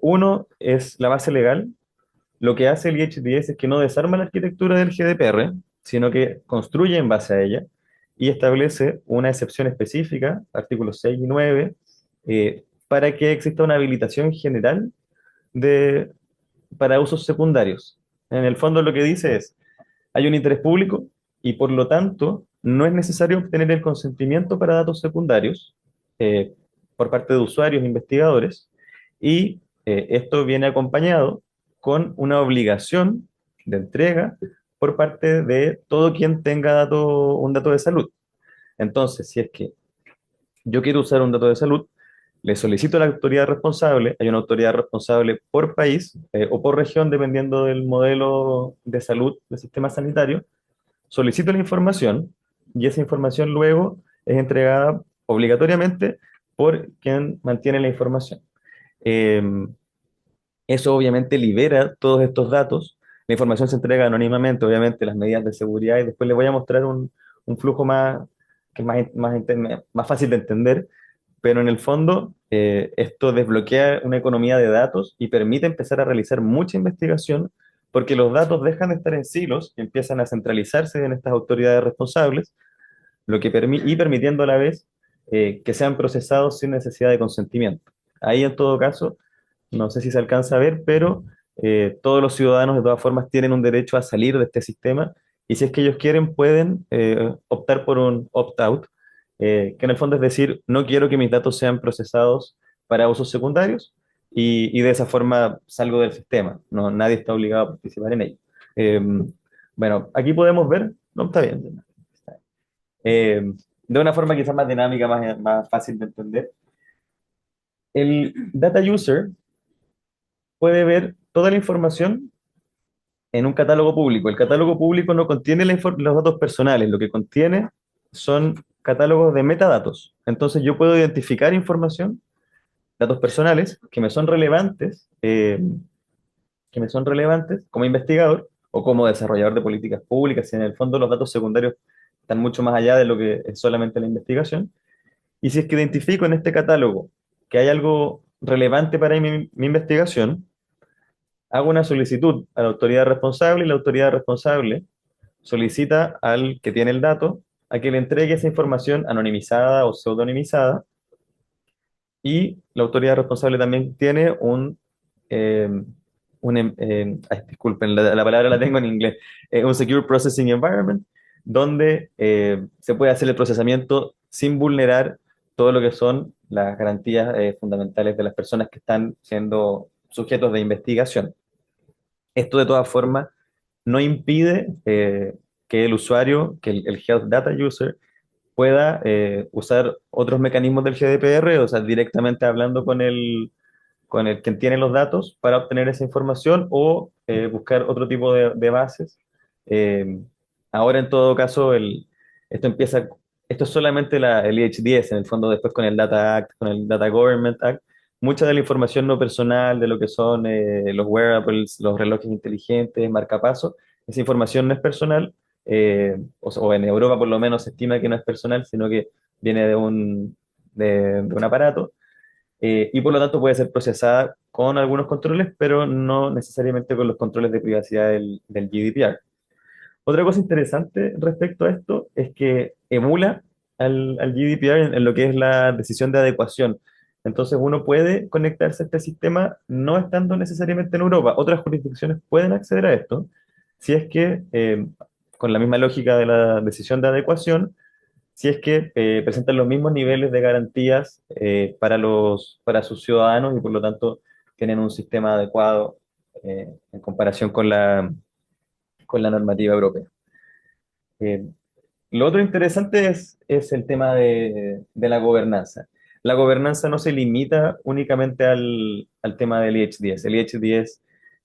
Uno es la base legal. Lo que hace el IHDS es que no desarma la arquitectura del GDPR, sino que construye en base a ella y establece una excepción específica, artículos 6 y 9, para que exista una habilitación general de, para usos secundarios. En el fondo lo que dice es, hay un interés público y por lo tanto no es necesario obtener el consentimiento para datos secundarios eh, por parte de usuarios e investigadores y esto viene acompañado con una obligación de entrega por parte de todo quien tenga un dato de salud. Entonces, si es que yo quiero usar un dato de salud, le solicito a la autoridad responsable, hay una autoridad responsable por país o por región, dependiendo del modelo de salud del sistema sanitario, solicito la información y esa información luego es entregada obligatoriamente por quien mantiene la información. Eh, Eso obviamente libera todos estos datos. La información se entrega anónimamente, obviamente las medidas de seguridad, y después les voy a mostrar un flujo más, que es más fácil de entender, pero en el fondo esto desbloquea una economía de datos y permite empezar a realizar mucha investigación porque los datos dejan de estar en silos y empiezan a centralizarse en estas autoridades responsables, lo que y permitiendo a la vez que sean procesados sin necesidad de consentimiento. Ahí en todo caso, no sé si se alcanza a ver, pero todos los ciudadanos de todas formas tienen un derecho a salir de este sistema y si es que ellos quieren pueden optar por un opt-out, que en el fondo es decir, no quiero que mis datos sean procesados para usos secundarios y de esa forma salgo del sistema. No, nadie está obligado a participar en ello. Eh, bueno, aquí podemos ver, no, está bien. De una forma quizás más dinámica, más fácil de entender. El data user puede ver toda la información en un catálogo público. El catálogo público no contiene los datos personales, lo que contiene son catálogos de metadatos. Entonces yo puedo identificar información, datos personales, que me son relevantes como investigador o como desarrollador de políticas públicas, y en el fondo los datos secundarios están mucho más allá de lo que es solamente la investigación. Y si es que identifico en este catálogo que hay algo relevante para mi investigación, hago una solicitud a la autoridad responsable y la autoridad responsable solicita al que tiene el dato a que le entregue esa información anonimizada o pseudonimizada y la autoridad responsable también tiene eh, disculpen, la palabra la tengo en inglés, un Secure Processing Environment, donde se puede hacer el procesamiento sin vulnerar todo lo que son las garantías fundamentales de las personas que están siendo sujetos de investigación. Esto de todas formas no impide que el usuario, que el Health Data User, pueda usar otros mecanismos del GDPR, o sea, directamente hablando con el quien tiene los datos para obtener esa información o buscar otro tipo de bases. Eh, Ahora, en todo caso, esto empieza, esto es solamente el IH10, en el fondo después con el Data Act, con el Data Government Act, mucha de la información no personal, de lo que son los wearables, los relojes inteligentes, marcapasos, esa información no es personal, o en Europa por lo menos se estima que no es personal, sino que viene de un aparato, y por lo tanto puede ser procesada con algunos controles, pero no necesariamente con los controles de privacidad del GDPR. Otra cosa interesante respecto a esto es que emula al GDPR en lo que es la decisión de adecuación. Entonces uno puede conectarse a este sistema no estando necesariamente en Europa. Otras jurisdicciones pueden acceder a esto si es que, con la misma lógica de la decisión de adecuación, si es que presentan los mismos niveles de garantías para sus ciudadanos y por lo tanto tienen un sistema adecuado en comparación con la normativa europea. Eh, lo otro interesante es el tema de la gobernanza. La gobernanza no se limita únicamente al tema del IH10. El IH10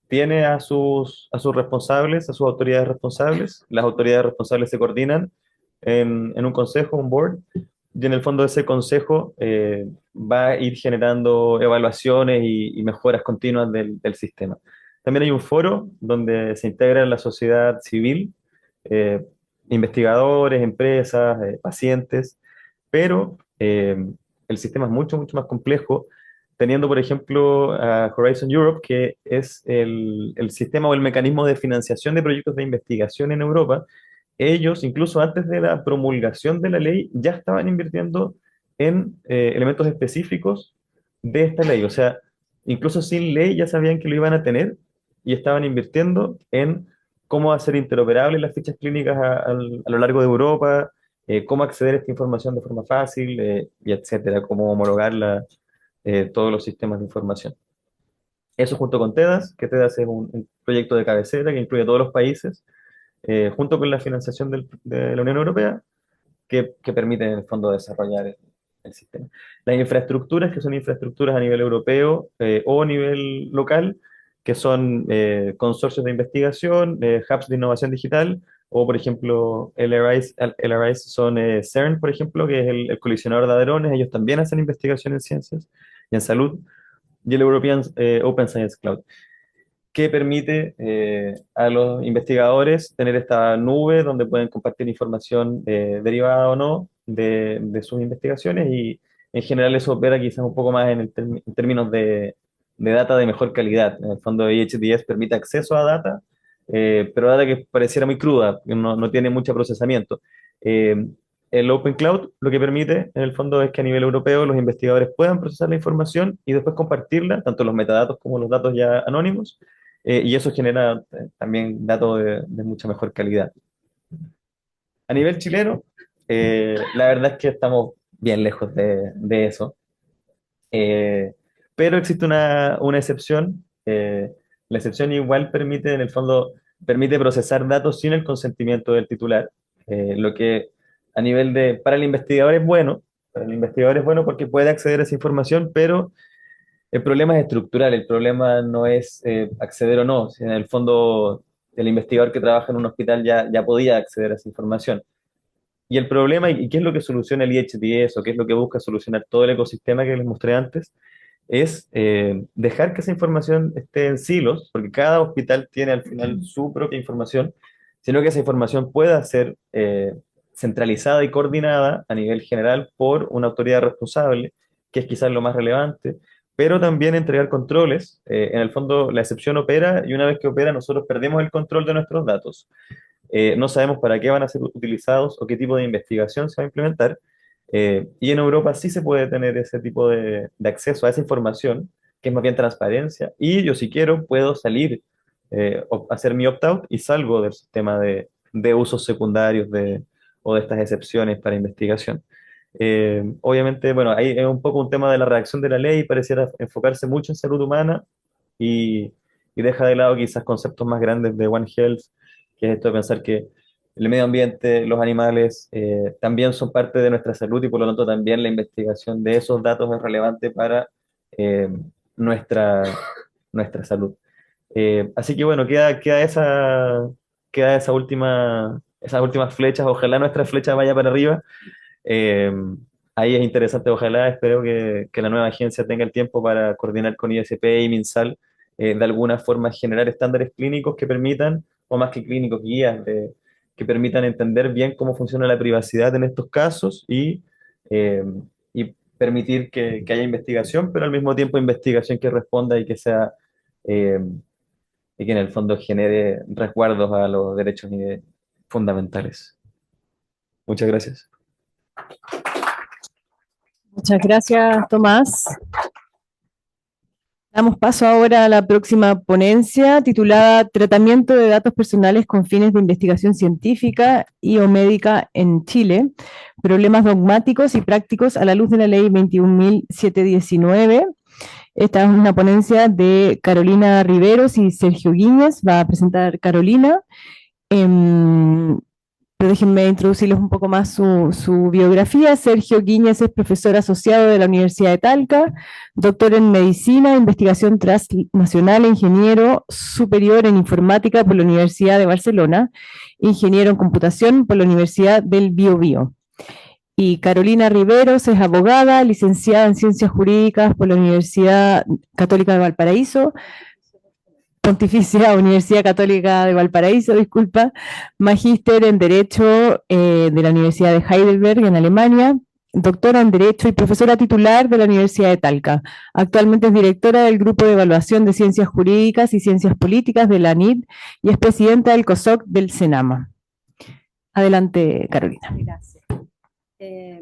tiene a sus responsables, a sus autoridades responsables. Las autoridades responsables se coordinan en un consejo, un board, y en el fondo ese consejo va a ir generando evaluaciones y mejoras continuas del sistema. También hay un foro donde se integra la sociedad civil, eh, investigadores, empresas, pacientes, pero el sistema es mucho, mucho más complejo, teniendo, por ejemplo, a Horizon Europe, que es el sistema o el mecanismo de financiación de proyectos de investigación en Europa. Ellos, incluso antes de la promulgación de la ley, ya estaban invirtiendo en elementos específicos de esta ley. O sea, incluso sin ley ya sabían que lo iban a tener y estaban invirtiendo en cómo hacer interoperables las fichas clínicas a lo largo de Europa, cómo acceder a esta información de forma fácil, y etcétera, cómo homologarla, todos los sistemas de información. Eso junto con TEDAS, que TEDAS es un proyecto de cabecera que incluye a todos los países, junto con la financiación de la Unión Europea, que permiten en el fondo desarrollar el sistema. Las infraestructuras, que son infraestructuras a nivel europeo o a nivel local, que son consorcios de investigación, hubs de innovación digital, o por ejemplo, LRIs son CERN, por ejemplo, que es el colisionador de hadrones. Ellos también hacen investigación en ciencias y en salud, y el European Open Science Cloud, que permite a los investigadores tener esta nube donde pueden compartir información derivada o no de sus investigaciones, y en general eso opera quizás un poco más en términos de data de mejor calidad. En el fondo EHDS permite acceso a data, pero data que pareciera muy cruda, que no tiene mucho procesamiento. El Open Cloud lo que permite en el fondo es que a nivel europeo los investigadores puedan procesar la información y después compartirla, tanto los metadatos como los datos ya anónimos, y eso genera también datos de mucha mejor calidad. A nivel chileno, la verdad es que estamos bien lejos de eso. Pero existe una excepción. La excepción igual permite, en el fondo, permite procesar datos sin el consentimiento del titular, lo que a nivel para el investigador es bueno. Para el investigador es bueno porque puede acceder a esa información, pero el problema es estructural. El problema no es acceder o no. Si en el fondo, el investigador que trabaja en un hospital ya podía acceder a esa información. Y el problema, y qué es lo que soluciona el IHDS, o qué es lo que busca solucionar todo el ecosistema que les mostré antes, es dejar que esa información esté en silos, porque cada hospital tiene al final su propia información, sino que esa información pueda ser centralizada y coordinada a nivel general por una autoridad responsable, que es quizás lo más relevante, pero también entregar controles. En el fondo, la excepción opera, y una vez que opera, nosotros perdemos el control de nuestros datos. No sabemos para qué van a ser utilizados o qué tipo de investigación se va a implementar. Y en Europa sí se puede tener ese tipo de acceso a esa información, que es más bien transparencia, y yo si quiero puedo salir, o hacer mi opt-out y salgo del sistema de usos secundarios o de estas excepciones para investigación. Obviamente, bueno, ahí es un poco un tema de la redacción de la ley, pareciera enfocarse mucho en salud humana y deja de lado quizás conceptos más grandes de One Health, que es esto de pensar que el medio ambiente, los animales, también son parte de nuestra salud, y por lo tanto también la investigación de esos datos es relevante para eh, nuestra, nuestra salud. Así que bueno, queda esas últimas flechas. Ojalá nuestra flecha vaya para arriba. Eh, Ahí es interesante, ojalá, espero que la nueva agencia tenga el tiempo para coordinar con ISP y MinSal, de alguna forma generar estándares clínicos que permitan, o más que clínicos, guías que permitan entender bien cómo funciona la privacidad en estos casos, eh, y permitir que haya investigación, pero al mismo tiempo investigación que responda y que sea, eh, y que en el fondo genere resguardos a los derechos fundamentales. Muchas gracias. Muchas gracias, Tomás. Damos paso ahora a la próxima ponencia, titulada Tratamiento de datos personales con fines de investigación científica y o médica en Chile, problemas dogmáticos y prácticos a la luz de la ley 21.719. Esta es una ponencia de Carolina Riveros y Sergio Guíñez. Va a presentar Carolina. Pero déjenme introducirles un poco más su biografía. Sergio Guíñez es profesor asociado de la Universidad de Talca, doctor en medicina, investigación transnacional, ingeniero superior en informática por la Universidad de Barcelona, ingeniero en computación por la Universidad del Biobío. Y Carolina Riveros es abogada, licenciada en ciencias jurídicas por la Universidad Católica de Valparaíso, Pontificia Universidad Católica de Valparaíso, disculpa, magíster en Derecho de la Universidad de Heidelberg en Alemania, doctora en Derecho y profesora titular de la Universidad de Talca. Actualmente es directora del Grupo de Evaluación de Ciencias Jurídicas y Ciencias Políticas de la ANID y es presidenta del COSOC del CENAMA. Adelante, Carolina. Gracias.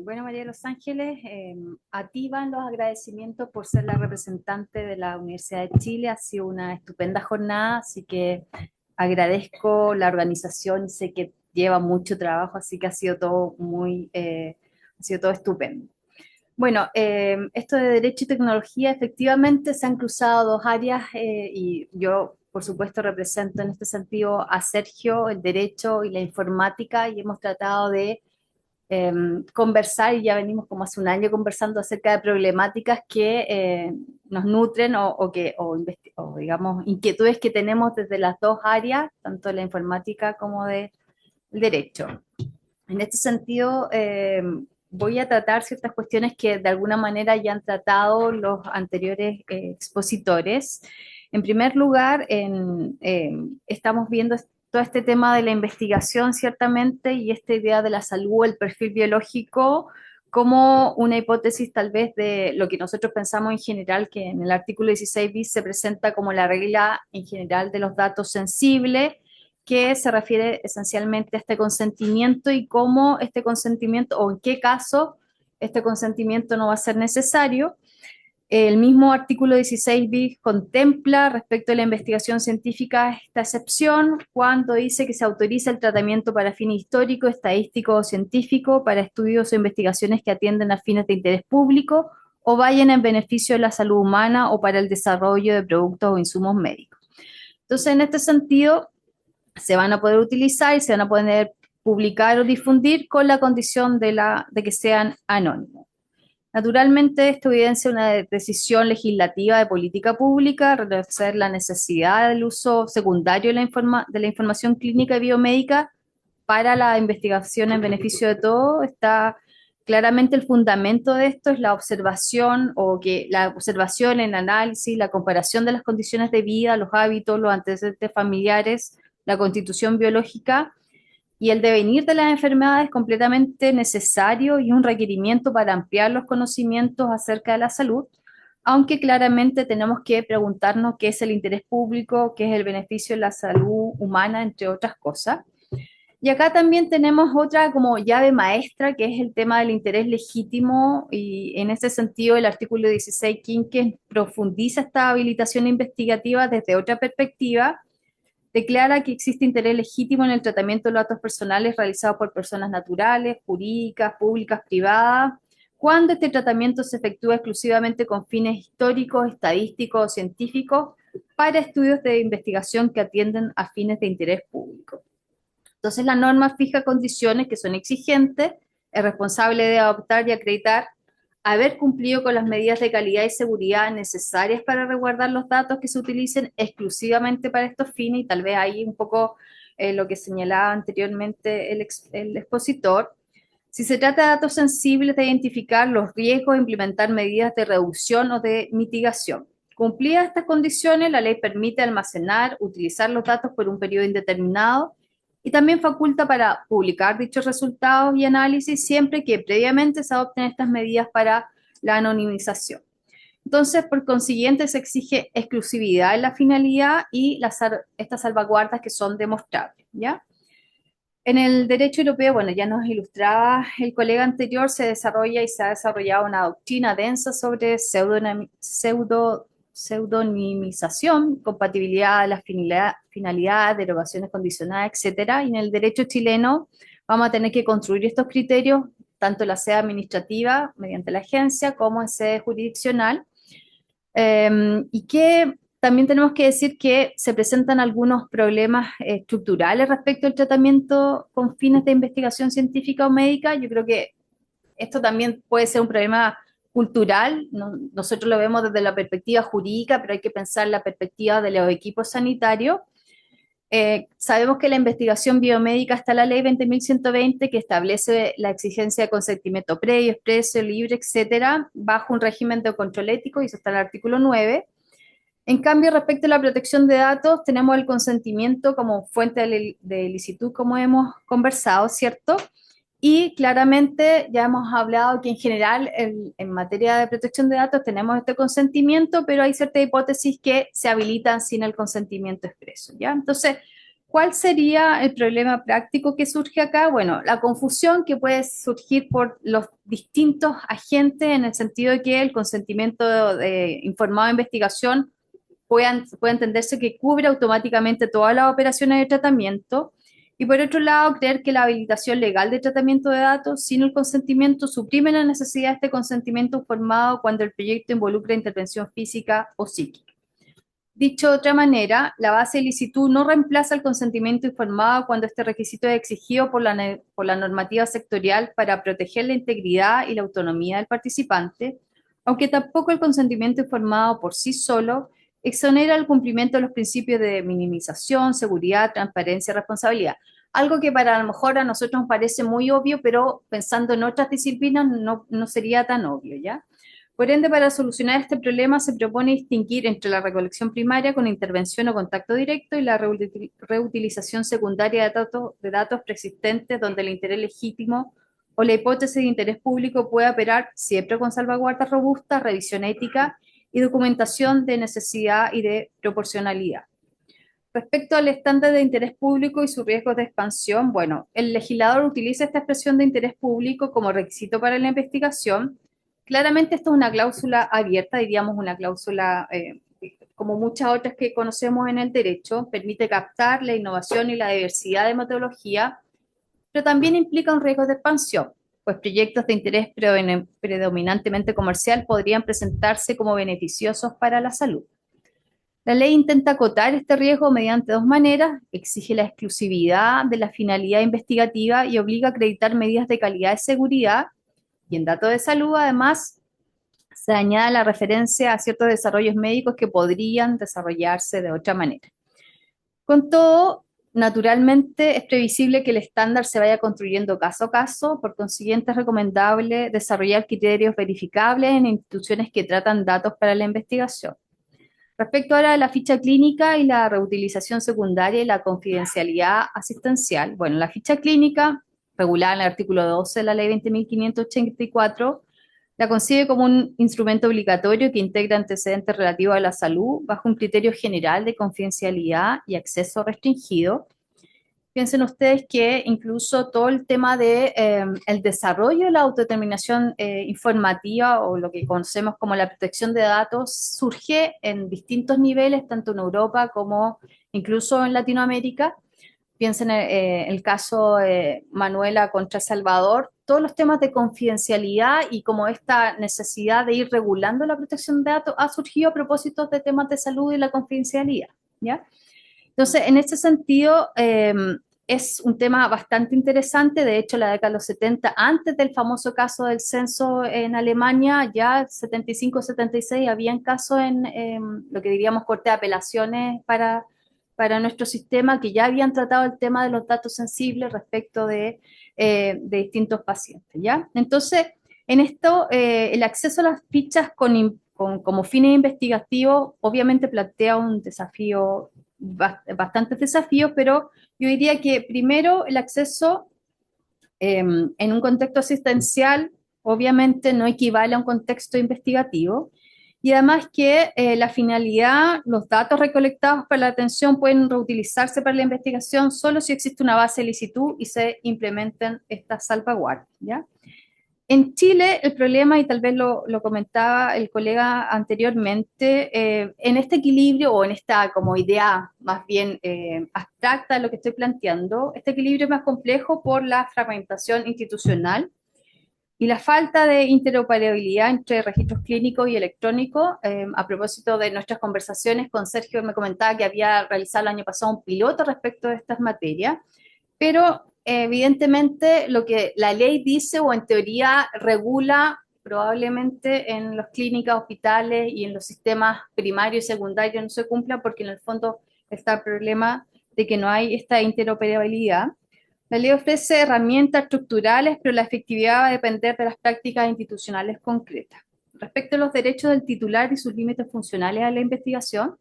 Bueno, María de los Ángeles, a ti van los agradecimientos por ser la representante de la Universidad de Chile. Ha sido una estupenda jornada, así que agradezco la organización. Sé que lleva mucho trabajo, así que ha sido todo ha sido todo estupendo. Bueno, esto de Derecho y Tecnología, efectivamente se han cruzado dos áreas y yo, por supuesto, represento en este sentido a Sergio, el Derecho y la Informática, y hemos tratado de conversar, y ya venimos como hace un año conversando acerca de problemáticas que nos nutren o digamos inquietudes que tenemos desde las dos áreas, tanto de la informática como del derecho. En este sentido, voy a tratar ciertas cuestiones que de alguna manera ya han tratado los anteriores expositores. En primer lugar, estamos viendo todo este tema de la investigación, ciertamente, y esta idea de la salud, el perfil biológico, como una hipótesis tal vez de lo que nosotros pensamos en general, que en el artículo 16 bis se presenta como la regla en general de los datos sensibles, que se refiere esencialmente a este consentimiento y cómo este consentimiento, o en qué caso este consentimiento no va a ser necesario. El mismo artículo 16 bis contempla respecto a la investigación científica esta excepción cuando dice que se autoriza el tratamiento para fines históricos, estadísticos o científicos, para estudios o investigaciones que atienden a fines de interés público o vayan en beneficio de la salud humana o para el desarrollo de productos o insumos médicos. Entonces, en este sentido, se van a poder utilizar y se van a poder publicar o difundir con la condición de que sean anónimos. Naturalmente, esto evidencia una decisión legislativa de política pública, reconocer la necesidad del uso secundario de la información clínica y biomédica para la investigación en beneficio de todos. Está claramente el fundamento de esto es la observación el análisis, la comparación de las condiciones de vida, los hábitos, los antecedentes familiares, la constitución biológica y el devenir de las enfermedades es completamente necesario y un requerimiento para ampliar los conocimientos acerca de la salud, aunque claramente tenemos que preguntarnos qué es el interés público, qué es el beneficio de la salud humana, entre otras cosas. Y acá también tenemos otra como llave maestra, que es el tema del interés legítimo, y en ese sentido el artículo 16 quinque profundiza esta habilitación investigativa desde otra perspectiva, declara que existe interés legítimo en el tratamiento de los datos personales realizados por personas naturales, jurídicas, públicas, privadas, cuando este tratamiento se efectúa exclusivamente con fines históricos, estadísticos o científicos para estudios de investigación que atienden a fines de interés público. Entonces la norma fija condiciones que son exigentes, es responsable de adoptar y acreditar haber cumplido con las medidas de calidad y seguridad necesarias para resguardar los datos que se utilicen exclusivamente para estos fines, y tal vez ahí un poco lo que señalaba anteriormente el expositor. Si se trata de datos sensibles, de identificar los riesgos e implementar medidas de reducción o de mitigación. Cumplidas estas condiciones, la ley permite almacenar, utilizar los datos por un periodo indeterminado y también faculta para publicar dichos resultados y análisis siempre que previamente se adopten estas medidas para la anonimización. Entonces, por consiguiente, se exige exclusividad en la finalidad y estas salvaguardas que son demostrables, ¿ya? En el derecho europeo, bueno, ya nos ilustraba el colega anterior, se desarrolla y se ha desarrollado una doctrina densa sobre pseudonimización, compatibilidad de la finalidad, derogaciones condicionadas, etcétera. Y en el derecho chileno vamos a tener que construir estos criterios, tanto en la sede administrativa, mediante la agencia, como en sede jurisdiccional. Y que también tenemos que decir que se presentan algunos problemas estructurales respecto al tratamiento con fines de investigación científica o médica. Yo creo que esto también puede ser un problema cultural. Nosotros lo vemos desde la perspectiva jurídica, pero hay que pensar la perspectiva de los equipos sanitarios. Sabemos que la investigación biomédica está la ley 20.120 que establece la exigencia de consentimiento previo, expreso, libre, etcétera, bajo un régimen de control ético, y eso está en el artículo 9. En cambio, respecto a la protección de datos, tenemos el consentimiento como fuente de licitud, como hemos conversado, ¿cierto? Y claramente ya hemos hablado que en general en materia de protección de datos tenemos este consentimiento, pero hay ciertas hipótesis que se habilitan sin el consentimiento expreso, ¿ya? Entonces, ¿cuál sería el problema práctico que surge acá? Bueno, la confusión que puede surgir por los distintos agentes en el sentido de que el consentimiento informado de investigación puede entenderse que cubre automáticamente todas las operaciones de tratamiento, y por otro lado, creer que la habilitación legal de tratamiento de datos sin el consentimiento suprime la necesidad de este consentimiento informado cuando el proyecto involucra intervención física o psíquica. Dicho de otra manera, la base de licitud no reemplaza el consentimiento informado cuando este requisito es exigido por la normativa sectorial para proteger la integridad y la autonomía del participante, aunque tampoco el consentimiento informado por sí solo exonera el cumplimiento de los principios de minimización, seguridad, transparencia y responsabilidad. Algo que para a lo mejor a nosotros nos parece muy obvio, pero pensando en otras disciplinas no sería tan obvio, ¿ya? Por ende, para solucionar este problema se propone distinguir entre la recolección primaria con intervención o contacto directo y la reutilización secundaria de datos preexistentes donde el interés legítimo o la hipótesis de interés público puede operar siempre con salvaguardas robustas, revisión ética y documentación de necesidad y de proporcionalidad. Respecto al estándar de interés público y sus riesgos de expansión, bueno, el legislador utiliza esta expresión de interés público como requisito para la investigación. Claramente esto es una cláusula abierta, diríamos una cláusula como muchas otras que conocemos en el derecho, permite captar la innovación y la diversidad de metodología, pero también implica un riesgo de expansión, pues proyectos de interés predominantemente comercial podrían presentarse como beneficiosos para la salud. La ley intenta acotar este riesgo mediante dos maneras: exige la exclusividad de la finalidad investigativa y obliga a acreditar medidas de calidad y seguridad, y en datos de salud, además, se añade la referencia a ciertos desarrollos médicos que podrían desarrollarse de otra manera. Con todo, naturalmente es previsible que el estándar se vaya construyendo caso a caso, por consiguiente es recomendable desarrollar criterios verificables en instituciones que tratan datos para la investigación. Respecto ahora de la ficha clínica y la reutilización secundaria y la confidencialidad asistencial, bueno, la ficha clínica, regulada en el artículo 12 de la ley 20.584, la concibe como un instrumento obligatorio que integra antecedentes relativos a la salud bajo un criterio general de confidencialidad y acceso restringido. Piensen ustedes que incluso todo el tema de el desarrollo de la autodeterminación informativa, o lo que conocemos como la protección de datos, surge en distintos niveles, tanto en Europa como incluso en Latinoamérica. Piensen en el caso Manuela contra Salvador, todos los temas de confidencialidad y como esta necesidad de ir regulando la protección de datos ha surgido a propósito de temas de salud y la confidencialidad, ¿ya? Entonces, en ese sentido, es un tema bastante interesante. De hecho, la década de los 70, antes del famoso caso del censo en Alemania, ya 75-76, habían casos en lo que diríamos corte de apelaciones para nuestro sistema, que ya habían tratado el tema de los datos sensibles respecto de distintos pacientes, ¿ya? Entonces, en esto, el acceso a las fichas como fines investigativos obviamente plantea un desafío, bastantes desafíos, pero yo diría que primero el acceso en un contexto asistencial obviamente no equivale a un contexto investigativo, y además que la finalidad, los datos recolectados para la atención pueden reutilizarse para la investigación solo si existe una base de licitud y se implementen estas salvaguardas, ¿ya? En Chile, el problema, y tal vez lo comentaba el colega anteriormente, en este equilibrio o en esta como idea más bien abstracta de lo que estoy planteando, este equilibrio es más complejo por la fragmentación institucional y la falta de interoperabilidad entre registros clínicos y electrónicos. A propósito de nuestras conversaciones con Sergio, me comentaba que había realizado el año pasado un piloto respecto de estas materias, pero evidentemente lo que la ley dice o en teoría regula probablemente en las clínicas, hospitales y en los sistemas primarios y secundarios no se cumpla, porque en el fondo está el problema de que no hay esta interoperabilidad. La ley ofrece herramientas estructurales, pero la efectividad va a depender de las prácticas institucionales concretas. Respecto a los derechos del titular y sus límites funcionales a la investigación,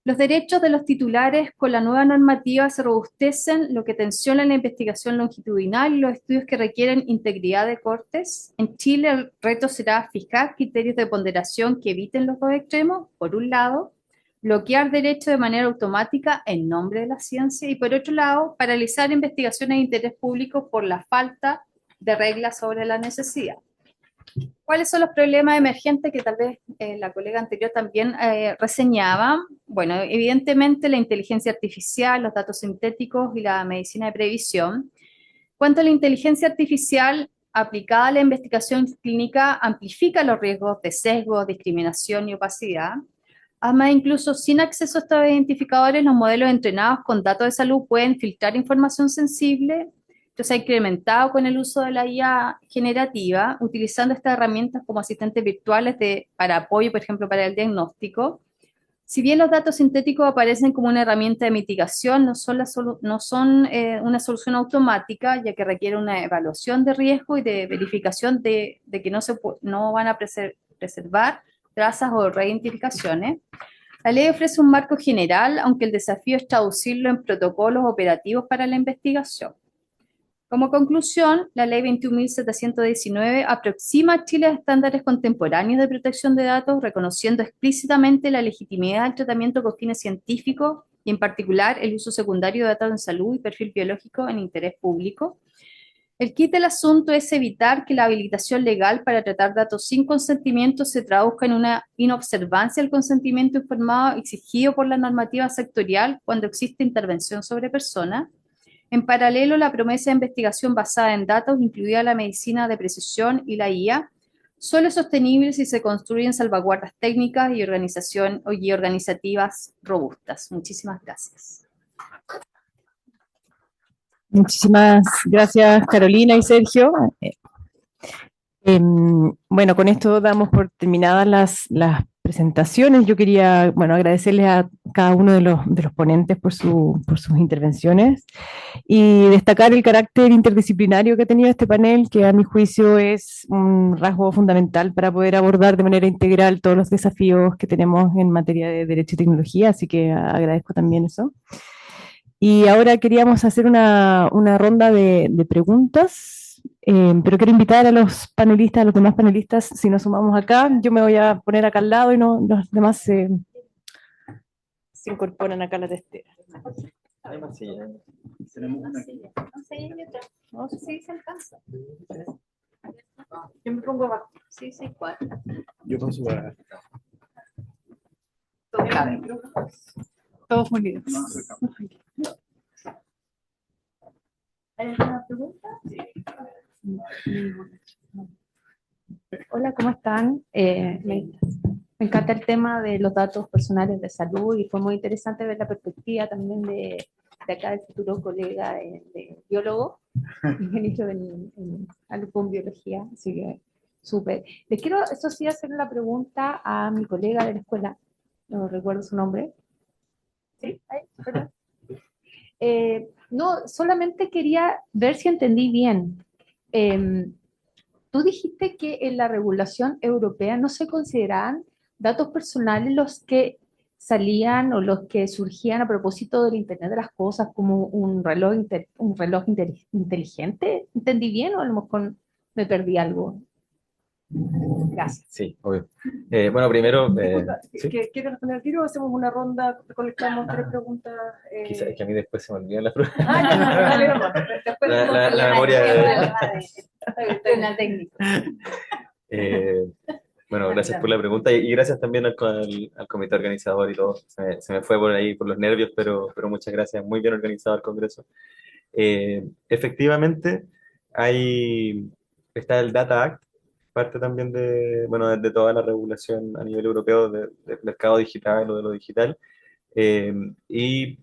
Los derechos de los titulares con la nueva normativa se robustecen, lo que tensiona la investigación longitudinal y los estudios que requieren integridad de cortes. En Chile, el reto será fijar criterios de ponderación que eviten los dos extremos, por un lado, bloquear derechos de manera automática en nombre de la ciencia y, por otro lado, paralizar investigaciones de interés público por la falta de reglas sobre la necesidad. ¿Cuáles son los problemas emergentes que tal vez la colega anterior también reseñaba? Bueno, evidentemente la inteligencia artificial, los datos sintéticos y la medicina de previsión. Cuanto a la inteligencia artificial aplicada a la investigación clínica, amplifica los riesgos de sesgo, discriminación y opacidad. Además, incluso sin acceso a estos identificadores, los modelos entrenados con datos de salud pueden filtrar información sensible. Esto se ha incrementado con el uso de la IA generativa, utilizando estas herramientas como asistentes virtuales para apoyo, por ejemplo, para el diagnóstico. Si bien los datos sintéticos aparecen como una herramienta de mitigación, no son una solución automática, ya que requiere una evaluación de riesgo y de verificación de que no van a preservar trazas o reidentificaciones. La ley ofrece un marco general, aunque el desafío es traducirlo en protocolos operativos para la investigación. Como conclusión, la Ley 21.719 aproxima a Chile a estándares contemporáneos de protección de datos, reconociendo explícitamente la legitimidad del tratamiento con fines científicos y, en particular, el uso secundario de datos en salud y perfil biológico en interés público. El quid del asunto es evitar que la habilitación legal para tratar datos sin consentimiento se traduzca en una inobservancia al consentimiento informado exigido por la normativa sectorial cuando existe intervención sobre personas. En paralelo, la promesa de investigación basada en datos, incluida la medicina de precisión y la IA, solo es sostenible si se construyen salvaguardas técnicas y organizativas robustas. Muchísimas gracias. Muchísimas gracias, Carolina y Sergio. Bueno, con esto damos por terminadas las presentaciones. Yo quería, bueno, agradecerles a cada uno de los ponentes por sus intervenciones y destacar el carácter interdisciplinario que ha tenido este panel, que a mi juicio es un rasgo fundamental para poder abordar de manera integral todos los desafíos que tenemos en materia de derecho y tecnología, así que agradezco también eso. Y ahora queríamos hacer una ronda de preguntas, pero quiero invitar a los panelistas, a los demás panelistas, si nos sumamos acá, yo me voy a poner acá al lado y los demás se incorporan acá a la testera. Yo me pongo abajo. Sí, cuatro. Yo paso a... Todos unidos. ¿Hay alguna pregunta? Hola, ¿cómo están? Me encanta el tema de los datos personales de salud y fue muy interesante ver la perspectiva también de acá del futuro colega de biólogo, ingeniero en algo con biología, así que súper. Les quiero, eso sí, hacer la pregunta a mi colega de la escuela, no recuerdo su nombre. ¿Sí? Ahí, ¿verdad? No, solamente quería ver si entendí bien. Tú dijiste que en la regulación europea no se consideraban datos personales los que salían o los que surgían a propósito del Internet de las cosas como un reloj, inteligente. ¿Entendí bien o a lo mejor me perdí algo? Gracias. Sí, obvio. Bueno, primero, Disculpa, ¿sí? ¿quieres responder al tiro o hacemos una ronda, recolectamos tres preguntas? Quizás es que a mí después se me olvidan las preguntas. Dale nomás. Después La memoria... Una técnica. Bueno, gracias por la pregunta y gracias también al comité organizador y todo. Se me fue por ahí por los nervios, pero muchas gracias. Muy bien organizado el congreso. Efectivamente, está el Data Act, parte también de toda la regulación a nivel europeo del mercado digital o de lo digital. Y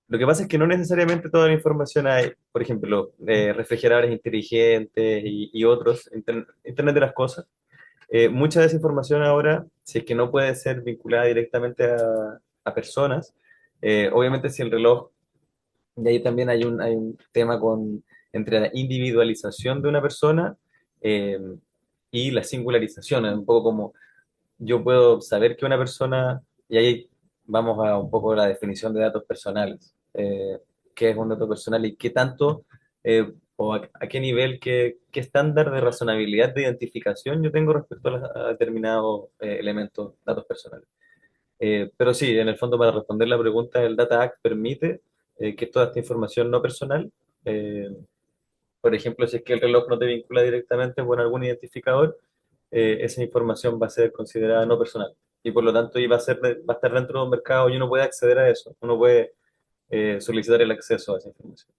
lo que pasa es que no necesariamente toda la información hay, por ejemplo, refrigeradores inteligentes y otros, Internet de las cosas. Mucha de esa información ahora, si es que no puede ser vinculada directamente a personas, obviamente si el reloj, y ahí también hay un tema entre la individualización de una persona eh, y la singularización, es un poco como yo puedo saber que una persona, y ahí vamos a un poco la definición de datos personales. ¿Qué es un dato personal y qué tanto, o a qué nivel, qué estándar de razonabilidad de identificación yo tengo respecto a determinados elementos, datos personales? Pero sí, en el fondo, para responder la pregunta, el Data Act permite que toda esta información no personal, eh, por ejemplo, si es que el reloj no te vincula directamente con algún identificador, esa información va a ser considerada no personal. Y por lo tanto, y va a estar dentro de un mercado y uno puede acceder a eso. Uno puede solicitar el acceso a esa información.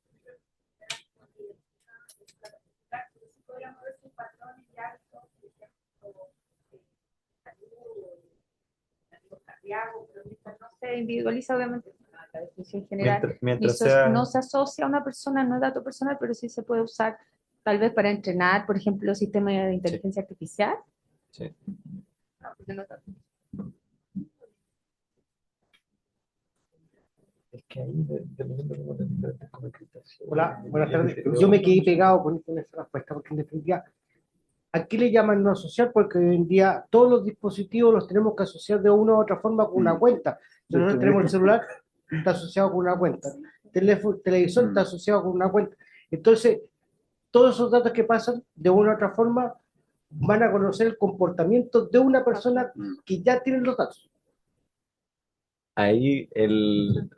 No se individualiza, obviamente, la definición general, Mientras sea... no se asocia a una persona, no es dato personal, pero sí se puede usar tal vez para entrenar, por ejemplo, sistemas de inteligencia artificial. Sí. Es que ahí, dependiendo de cómo te interpretes con encriptación. Hola, buenas tardes. Yo me quedé pegado con esa respuesta, porque en definitiva, ¿a qué le llaman no asociar? Porque hoy en día todos los dispositivos los tenemos que asociar de una u otra forma con una cuenta. Si nosotros tenemos el celular, está asociado con una cuenta. Televisor está asociado con una cuenta. Entonces, todos esos datos que pasan de una u otra forma van a conocer el comportamiento de una persona que ya tiene los datos. Ahí el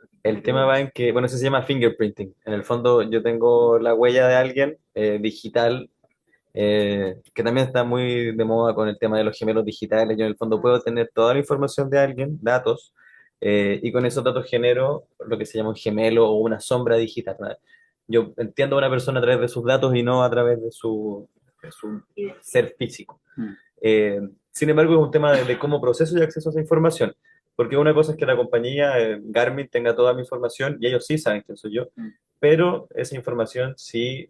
tema va en que, bueno, eso se llama fingerprinting. En el fondo yo tengo la huella de alguien digital, que también está muy de moda con el tema de los gemelos digitales. Yo en el fondo puedo tener toda la información de alguien, datos, y con esos datos genero lo que se llama un gemelo o una sombra digital, ¿no? Yo entiendo a una persona a través de sus datos y no a través de su ser físico. Eh, Sin embargo, es un tema de cómo proceso y acceso a esa información. Porque una cosa es que la compañía Garmin tenga toda mi información y ellos sí saben quién soy yo, pero esa información sí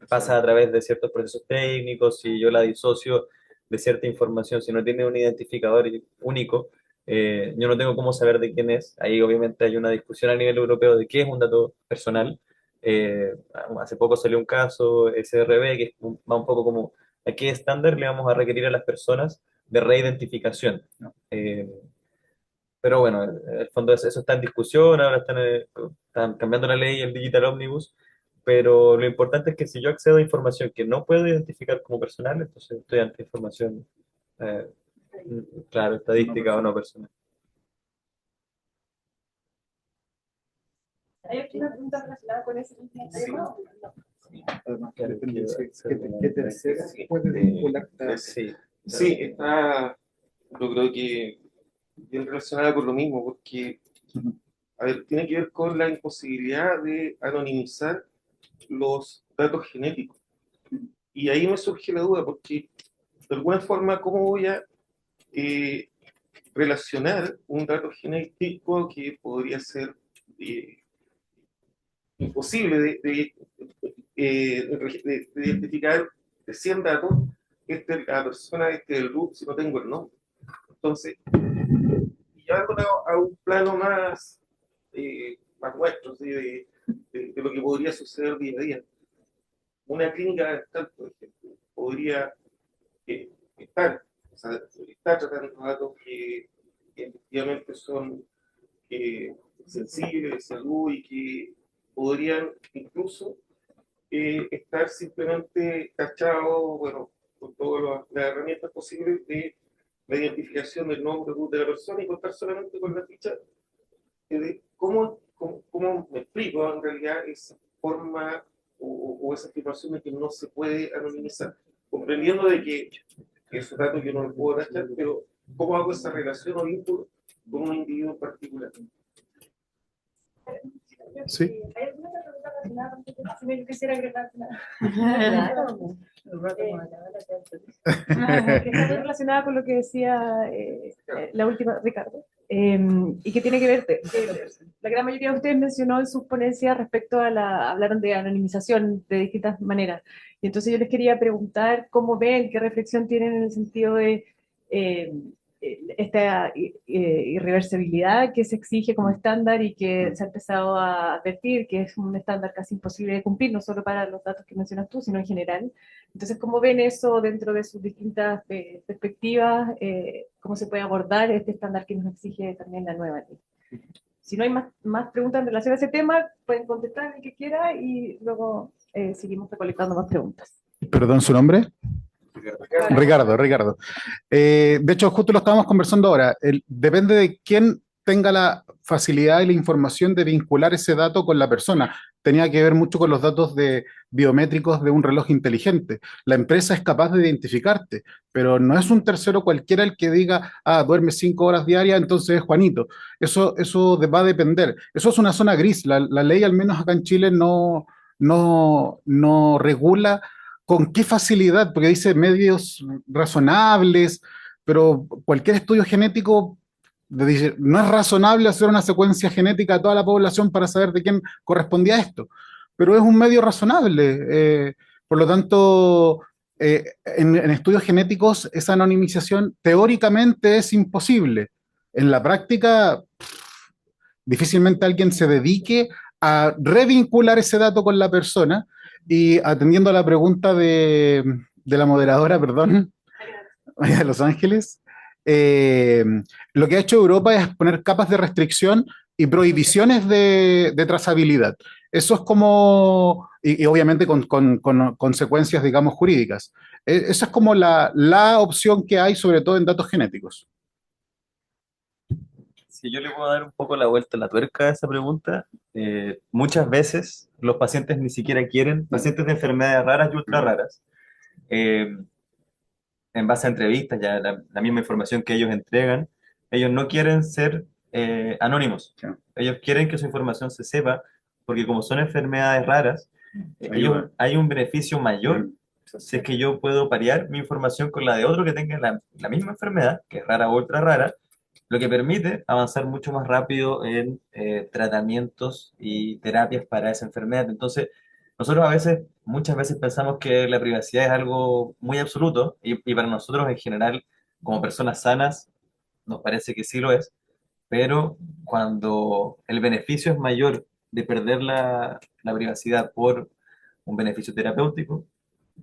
pasa a través de ciertos procesos técnicos, si yo la disocio de cierta información, si no tiene un identificador único, yo no tengo cómo saber de quién es. Ahí obviamente hay una discusión a nivel europeo de qué es un dato personal. Eh, Hace poco salió un caso, SRB, que va un poco como a qué estándar le vamos a requerir a las personas de reidentificación. Eh, pero bueno, en el fondo eso está en discusión, ahora están cambiando la ley, el Digital Omnibus, pero lo importante es que si yo accedo a información que no puedo identificar como personal, entonces estoy ante información, eh, claro, estadística o no personal. ¿Hay alguna pregunta relacionada con ese mismo tema? Además, que Claro, depende que- qué tercera puede vincularte. Sí, Sí, está, yo creo que bien relacionada con lo mismo, porque, a ver, tiene que ver con la imposibilidad de anonimizar los datos genéticos. Y ahí me surge la duda, porque de alguna forma, ¿cómo voy a eh, relacionar un dato genético que podría ser eh, imposible de identificar de 100 datos, la persona, el root, si no tengo el nombre? Entonces, llevándolo a un plano más nuestro, ¿sí? De lo que podría suceder día a día. Una clínica dental, por ejemplo, podría estar, o sea, está tratando datos que efectivamente son sensibles de salud y que podrían incluso estar simplemente cachados, bueno, con todas las herramientas posibles de la identificación del nombre de la persona y contar solamente con la ficha de cómo me explico en realidad esa forma o esa afirmación de que no se puede anonimizar, comprendiendo de que esos datos yo no los puedo tachar, pero cómo hago esa relación o vínculo con un individuo en particular. Sí. ¿Hay alguna otra pregunta relacionada con este tema? Si yo quisiera agregar una. Que está muy relacionada con lo que decía la última, Ricardo, y que tiene que ver, la gran mayoría de ustedes mencionó en sus ponencias respecto a hablaron de anonimización de distintas maneras, y entonces yo les quería preguntar cómo ven, qué reflexión tienen en el sentido de esta irreversibilidad que se exige como estándar y que se ha empezado a advertir que es un estándar casi imposible de cumplir, no solo para los datos que mencionas tú, sino en general. Entonces, ¿cómo ven eso dentro de sus distintas perspectivas? ¿Cómo se puede abordar este estándar que nos exige también la nueva ley? Si no hay más preguntas en relación a ese tema, pueden contestar el que quiera y luego seguimos recolectando más preguntas. Perdón, ¿su nombre? Ricardo. De hecho, justo lo estábamos conversando ahora. Depende de quién tenga la facilidad y la información de vincular ese dato con la persona. Tenía que ver mucho con los datos biométricos de un reloj inteligente. La empresa es capaz de identificarte, pero no es un tercero cualquiera el que diga, duerme 5 horas diarias, entonces es Juanito. Eso va a depender. Eso es una zona gris. La ley, al menos acá en Chile, no regula con qué facilidad, porque dice medios razonables, pero cualquier estudio genético dice, no es razonable hacer una secuencia genética a toda la población para saber de quién correspondía a esto, pero es un medio razonable. Por lo tanto, en estudios genéticos esa anonimización teóricamente es imposible. En la práctica, difícilmente alguien se dedique a revincular ese dato con la persona. Y atendiendo a la pregunta de la moderadora, perdón, María de Los Ángeles, lo que ha hecho Europa es poner capas de restricción y prohibiciones de trazabilidad. Eso es como, y obviamente con consecuencias, digamos, jurídicas. Esa es como la opción que hay, sobre todo en datos genéticos. Si yo le puedo dar un poco la vuelta a la tuerca a esa pregunta, muchas veces los pacientes ni siquiera quieren, pacientes de enfermedades raras y ultra raras, en base a entrevistas, ya la misma información que ellos entregan, ellos no quieren ser anónimos. Ellos quieren que su información se sepa, porque como son enfermedades raras, hay un beneficio mayor si es que yo puedo parear mi información con la de otro que tenga la misma enfermedad, que es rara o ultra rara, lo que permite avanzar mucho más rápido en tratamientos y terapias para esa enfermedad. Entonces, nosotros muchas veces pensamos que la privacidad es algo muy absoluto y para nosotros en general, como personas sanas, nos parece que sí lo es, pero cuando el beneficio es mayor de perder la privacidad por un beneficio terapéutico,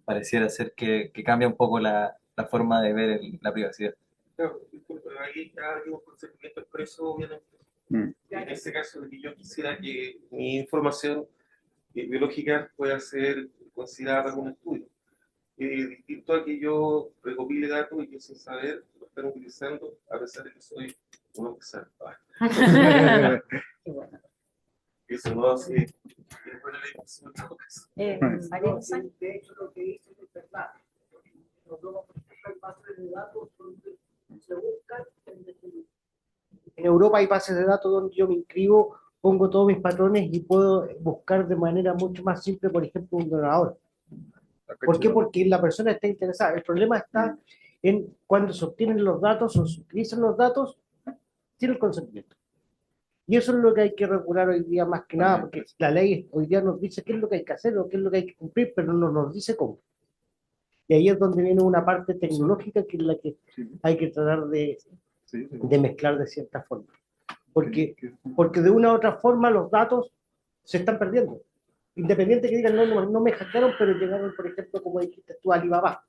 pareciera ser que cambia un poco la forma de ver la privacidad. Claro, disculpe, ahí ya digo consentimiento expreso, obviamente. En ese caso, de que yo quisiera que mi información biológica pueda ser considerada para un estudio. Distinto a que yo recopile datos y que sin saber lo están utilizando, a pesar de que soy un empresario. Eso no hace. De hecho, lo que dice es verdad. Nosotros hay bases de datos donde se buscan. En Europa hay bases de datos donde yo me inscribo, pongo todos mis patrones y puedo buscar de manera mucho más simple, por ejemplo, un donador. ¿Por qué? Porque la persona está interesada. El problema está en cuando se obtienen los datos o se utilizan los datos sin el consentimiento. Y eso es lo que hay que regular hoy día más que nada, porque la ley hoy día nos dice qué es lo que hay que hacer o qué es lo que hay que cumplir, pero no nos dice cómo. Y ahí es donde viene una parte tecnológica que es la que hay que tratar de mezclar de cierta forma. Porque de una u otra forma los datos se están perdiendo. Independiente que digan, no me hackearon, pero llegaron, por ejemplo, como dijiste tú, a Alibaba.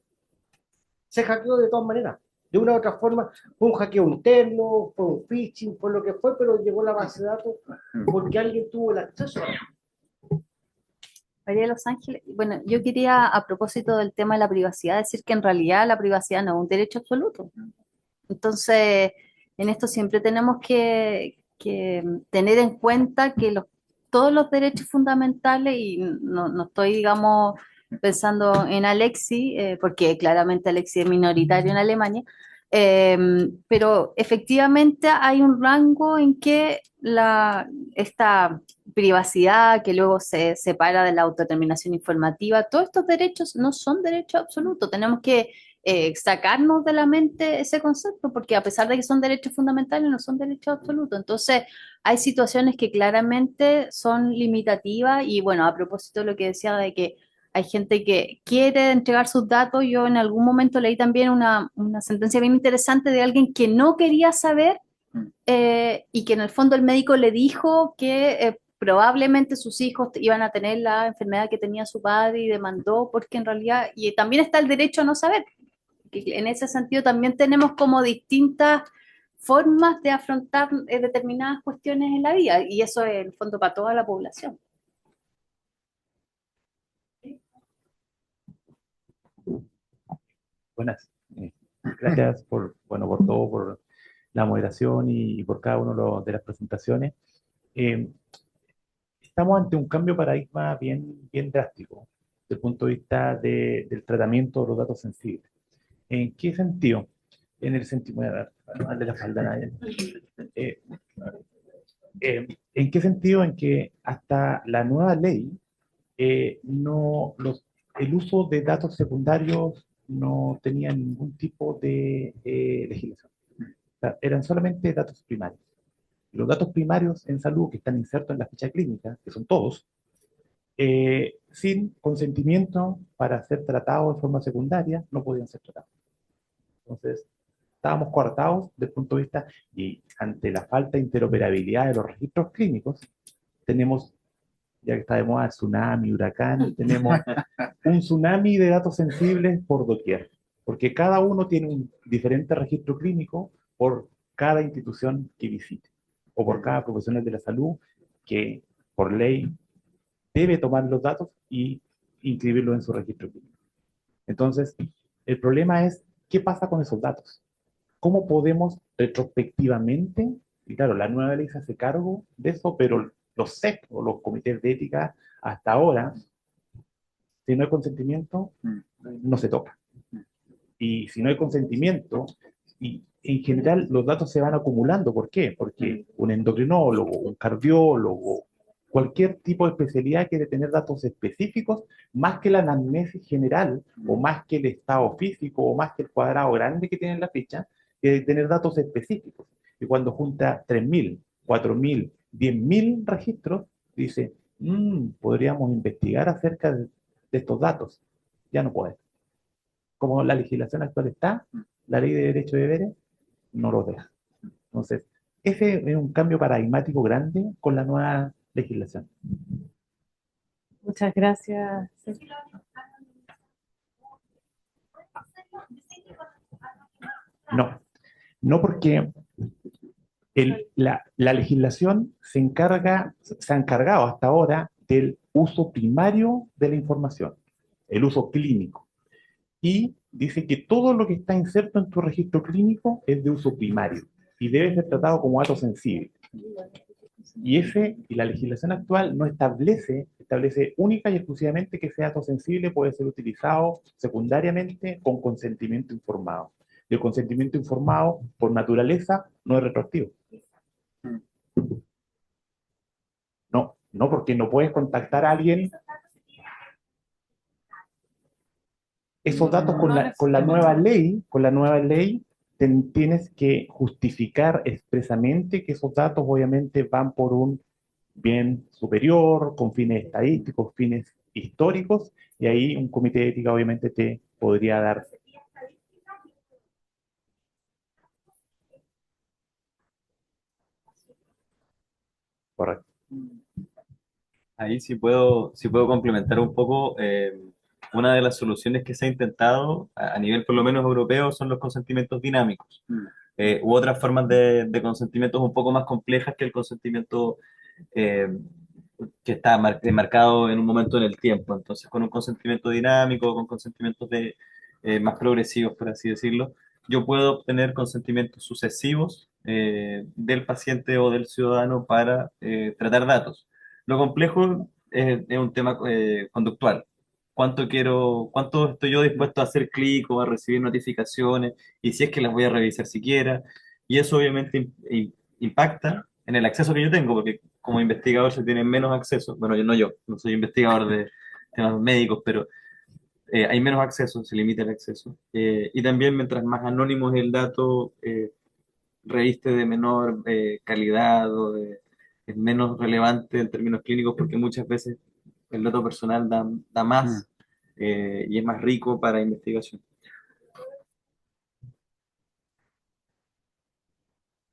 Se hackeó de todas maneras. De una u otra forma, fue un hackeo interno, fue un phishing, fue lo que fue, pero llegó la base de datos porque alguien tuvo el acceso. María de Los Ángeles, bueno, yo quería, a propósito del tema de la privacidad, decir que en realidad la privacidad no es un derecho absoluto. Entonces, en esto siempre tenemos que tener en cuenta que todos los derechos fundamentales, y no estoy, digamos, pensando en Alexi, porque claramente Alexi es minoritario en Alemania, pero efectivamente hay un rango en que esta privacidad que luego se separa de la autodeterminación informativa, todos estos derechos no son derechos absolutos, tenemos que sacarnos de la mente ese concepto, porque a pesar de que son derechos fundamentales, no son derechos absolutos. Entonces, hay situaciones que claramente son limitativas y bueno, a propósito de lo que decía de que hay gente que quiere entregar sus datos. Yo en algún momento leí también una sentencia bien interesante de alguien que no quería saber y que en el fondo el médico le dijo que probablemente sus hijos iban a tener la enfermedad que tenía su padre y demandó porque en realidad, y también está el derecho a no saber, que en ese sentido también tenemos como distintas formas de afrontar determinadas cuestiones en la vida y eso es en el fondo para toda la población. Buenas. Gracias por todo, por la moderación y por cada uno de las presentaciones. Eh, Estamos ante un cambio de paradigma bien drástico desde el punto de vista del tratamiento de los datos sensibles. ¿En qué sentido? En el sentido, voy a darle la falda a nadie. ¿En qué sentido? En que hasta la nueva ley, el uso de datos secundarios no tenía ningún tipo de legislación. O sea, eran solamente datos primarios. Los datos primarios en salud que están insertos en la ficha clínica, que son todos, sin consentimiento para ser tratados de forma secundaria, no podían ser tratados. Entonces, estábamos coartados desde el punto de vista, y ante la falta de interoperabilidad de los registros clínicos, tenemos, ya que está de moda, tsunami, huracán, tenemos un tsunami de datos sensibles por doquier, porque cada uno tiene un diferente registro clínico por cada institución que visite, o por cada profesional de la salud que por ley debe tomar los datos y inscribirlos en su registro clínico. Entonces, el problema es, ¿qué pasa con esos datos? ¿Cómo podemos retrospectivamente, y claro, la nueva ley se hace cargo de eso, pero los CEP o los comités de ética hasta ahora, si no hay consentimiento, no se toca. Y si no hay consentimiento, y en general los datos se van acumulando. ¿Por qué? Porque un endocrinólogo, un cardiólogo, cualquier tipo de especialidad quiere tener datos específicos, más que la anamnesis general, o más que el estado físico, o más que el cuadrado grande que tiene en la ficha, quiere tener datos específicos. Y cuando junta 3.000, 4.000, 10.000 registros, dice, podríamos investigar acerca de estos datos. Ya no puede. Como la legislación actual está, la ley de derecho de deberes no lo deja. Entonces, ese es un cambio paradigmático grande con la nueva legislación. Muchas gracias. No, no porque la legislación se ha encargado hasta ahora del uso primario de la información, el uso clínico. Y dice que todo lo que está inserto en tu registro clínico es de uso primario y debe ser tratado como dato sensible. Y la legislación actual no establece única y exclusivamente que ese dato sensible puede ser utilizado secundariamente con consentimiento informado. Y el consentimiento informado, por naturaleza, no es retroactivo. No, porque no puedes contactar a alguien. Esos datos con la nueva ley, tienes que justificar expresamente que esos datos obviamente van por un bien superior, con fines estadísticos, fines históricos, y ahí un comité de ética obviamente te podría dar. Correcto. Ahí sí puedo complementar un poco. Una de las soluciones que se ha intentado a nivel por lo menos europeo son los consentimientos dinámicos, u otras formas de consentimientos un poco más complejas que el consentimiento eh, que está marcado en un momento en el tiempo. Entonces, con un consentimiento dinámico, con consentimientos más progresivos, por así decirlo, yo puedo obtener consentimientos sucesivos del paciente o del ciudadano para tratar datos. Lo complejo es un tema conductual. ¿Cuánto estoy yo dispuesto a hacer clic o a recibir notificaciones? Y si es que las voy a revisar siquiera. Y eso obviamente impacta en el acceso que yo tengo, porque como investigador se tiene menos acceso. Bueno, yo no soy investigador de temas médicos, pero hay menos acceso, se limita el acceso. Y también mientras más anónimo es el dato, reviste de menor calidad es menos relevante en términos clínicos porque muchas veces el dato personal da más y es más rico para investigación.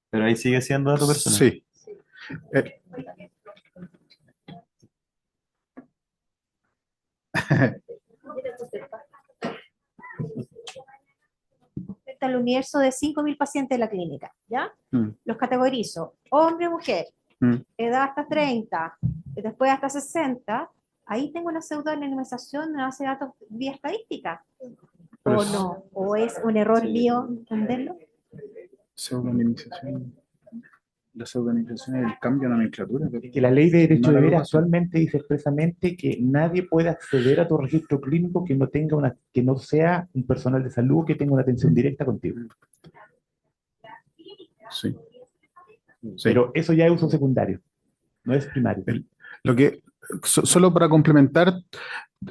Pero ahí sigue siendo dato personal. Sí. Al universo de 5.000 pacientes de la clínica, ¿ya? Mm. Los categorizo, hombre, mujer, Mm. edad hasta 30, y después hasta 60, ahí tengo una pseudo-anonimización de una base de datos vía estadística. Pero ¿O es- no? ¿O es un error Sí. mío entenderlo? Pseudonimización. La pseudonimización es el cambio de nomenclatura. pero Que la ley de derecho no de la veras agrupación. actualmente dice expresamente que nadie puede acceder a tu registro clínico que no tenga que no sea un personal de salud que tenga una atención directa contigo. Sí. Sí. Pero eso ya es uso secundario, no es primario. Lo que, solo para complementar,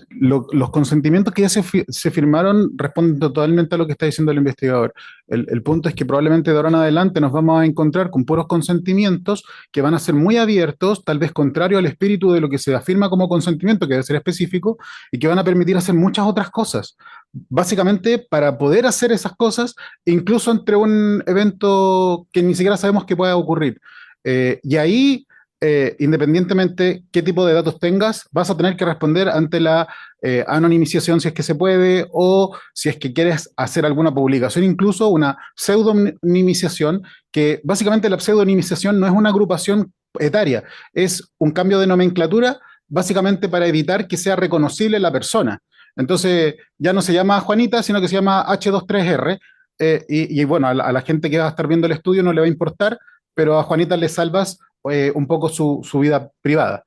los consentimientos que ya se firmaron responden totalmente a lo que está diciendo el investigador. El punto es que probablemente de ahora en adelante nos vamos a encontrar con puros consentimientos que van a ser muy abiertos, tal vez contrario al espíritu de lo que se afirma como consentimiento, que debe ser específico, y que van a permitir hacer muchas otras cosas. Básicamente, para poder hacer esas cosas, incluso entre un evento que ni siquiera sabemos que pueda ocurrir. Y ahí independientemente qué tipo de datos tengas, vas a tener que responder ante la anonimización si es que se puede, o si es que quieres hacer alguna publicación, incluso una pseudonimización, que básicamente la pseudonimización no es una agrupación etaria, es un cambio de nomenclatura, básicamente para evitar que sea reconocible la persona. Entonces ya no se llama Juanita, sino que se llama H23R, y bueno, a la gente que va a estar viendo el estudio no le va a importar, pero a Juanita le salvas un poco su vida privada.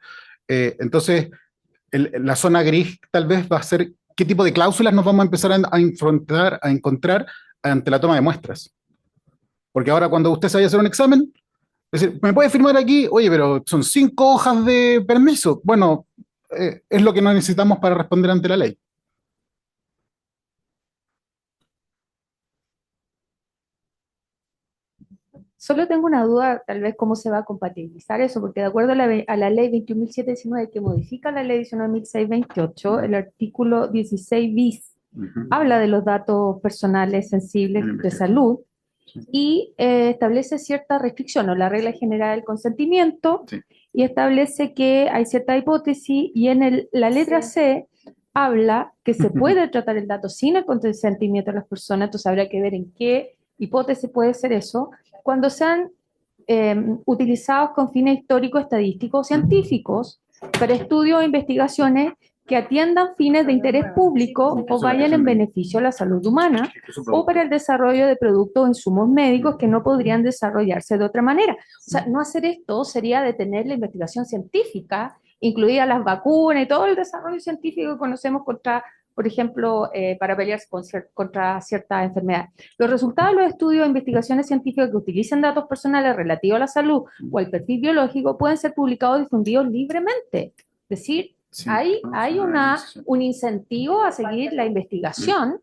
Entonces, la zona gris tal vez va a ser qué tipo de cláusulas nos vamos a empezar a encontrar ante la toma de muestras. Porque ahora cuando usted se vaya a hacer un examen, es decir, ¿me puede firmar aquí? Oye, pero son 5 hojas de permiso. Bueno, es lo que no necesitamos para responder ante la ley. Solo tengo una duda, tal vez, cómo se va a compatibilizar eso, porque de acuerdo a la ley 21.719 que modifica la ley 19.628, el artículo 16 bis habla de los datos personales sensibles de salud y establece cierta restricción, o la regla general del consentimiento, Sí. y establece que hay cierta hipótesis, y en la letra C habla que se puede tratar el dato sin el consentimiento de las personas, entonces habrá que ver en qué hipótesis puede ser eso, cuando sean utilizados con fines históricos, estadísticos o científicos para estudios o investigaciones que atiendan fines de interés público o vayan en beneficio a la salud humana, o para el desarrollo de productos o insumos médicos que no podrían desarrollarse de otra manera. O sea, no hacer esto sería detener la investigación científica, incluidas las vacunas y todo el desarrollo científico que conocemos contra, por ejemplo, para pelear contra ciertas enfermedades. Los resultados de los estudios e investigaciones científicas que utilicen datos personales relativos a la salud o al perfil biológico pueden ser publicados o difundidos libremente. Es decir, Sí. hay un incentivo a seguir la investigación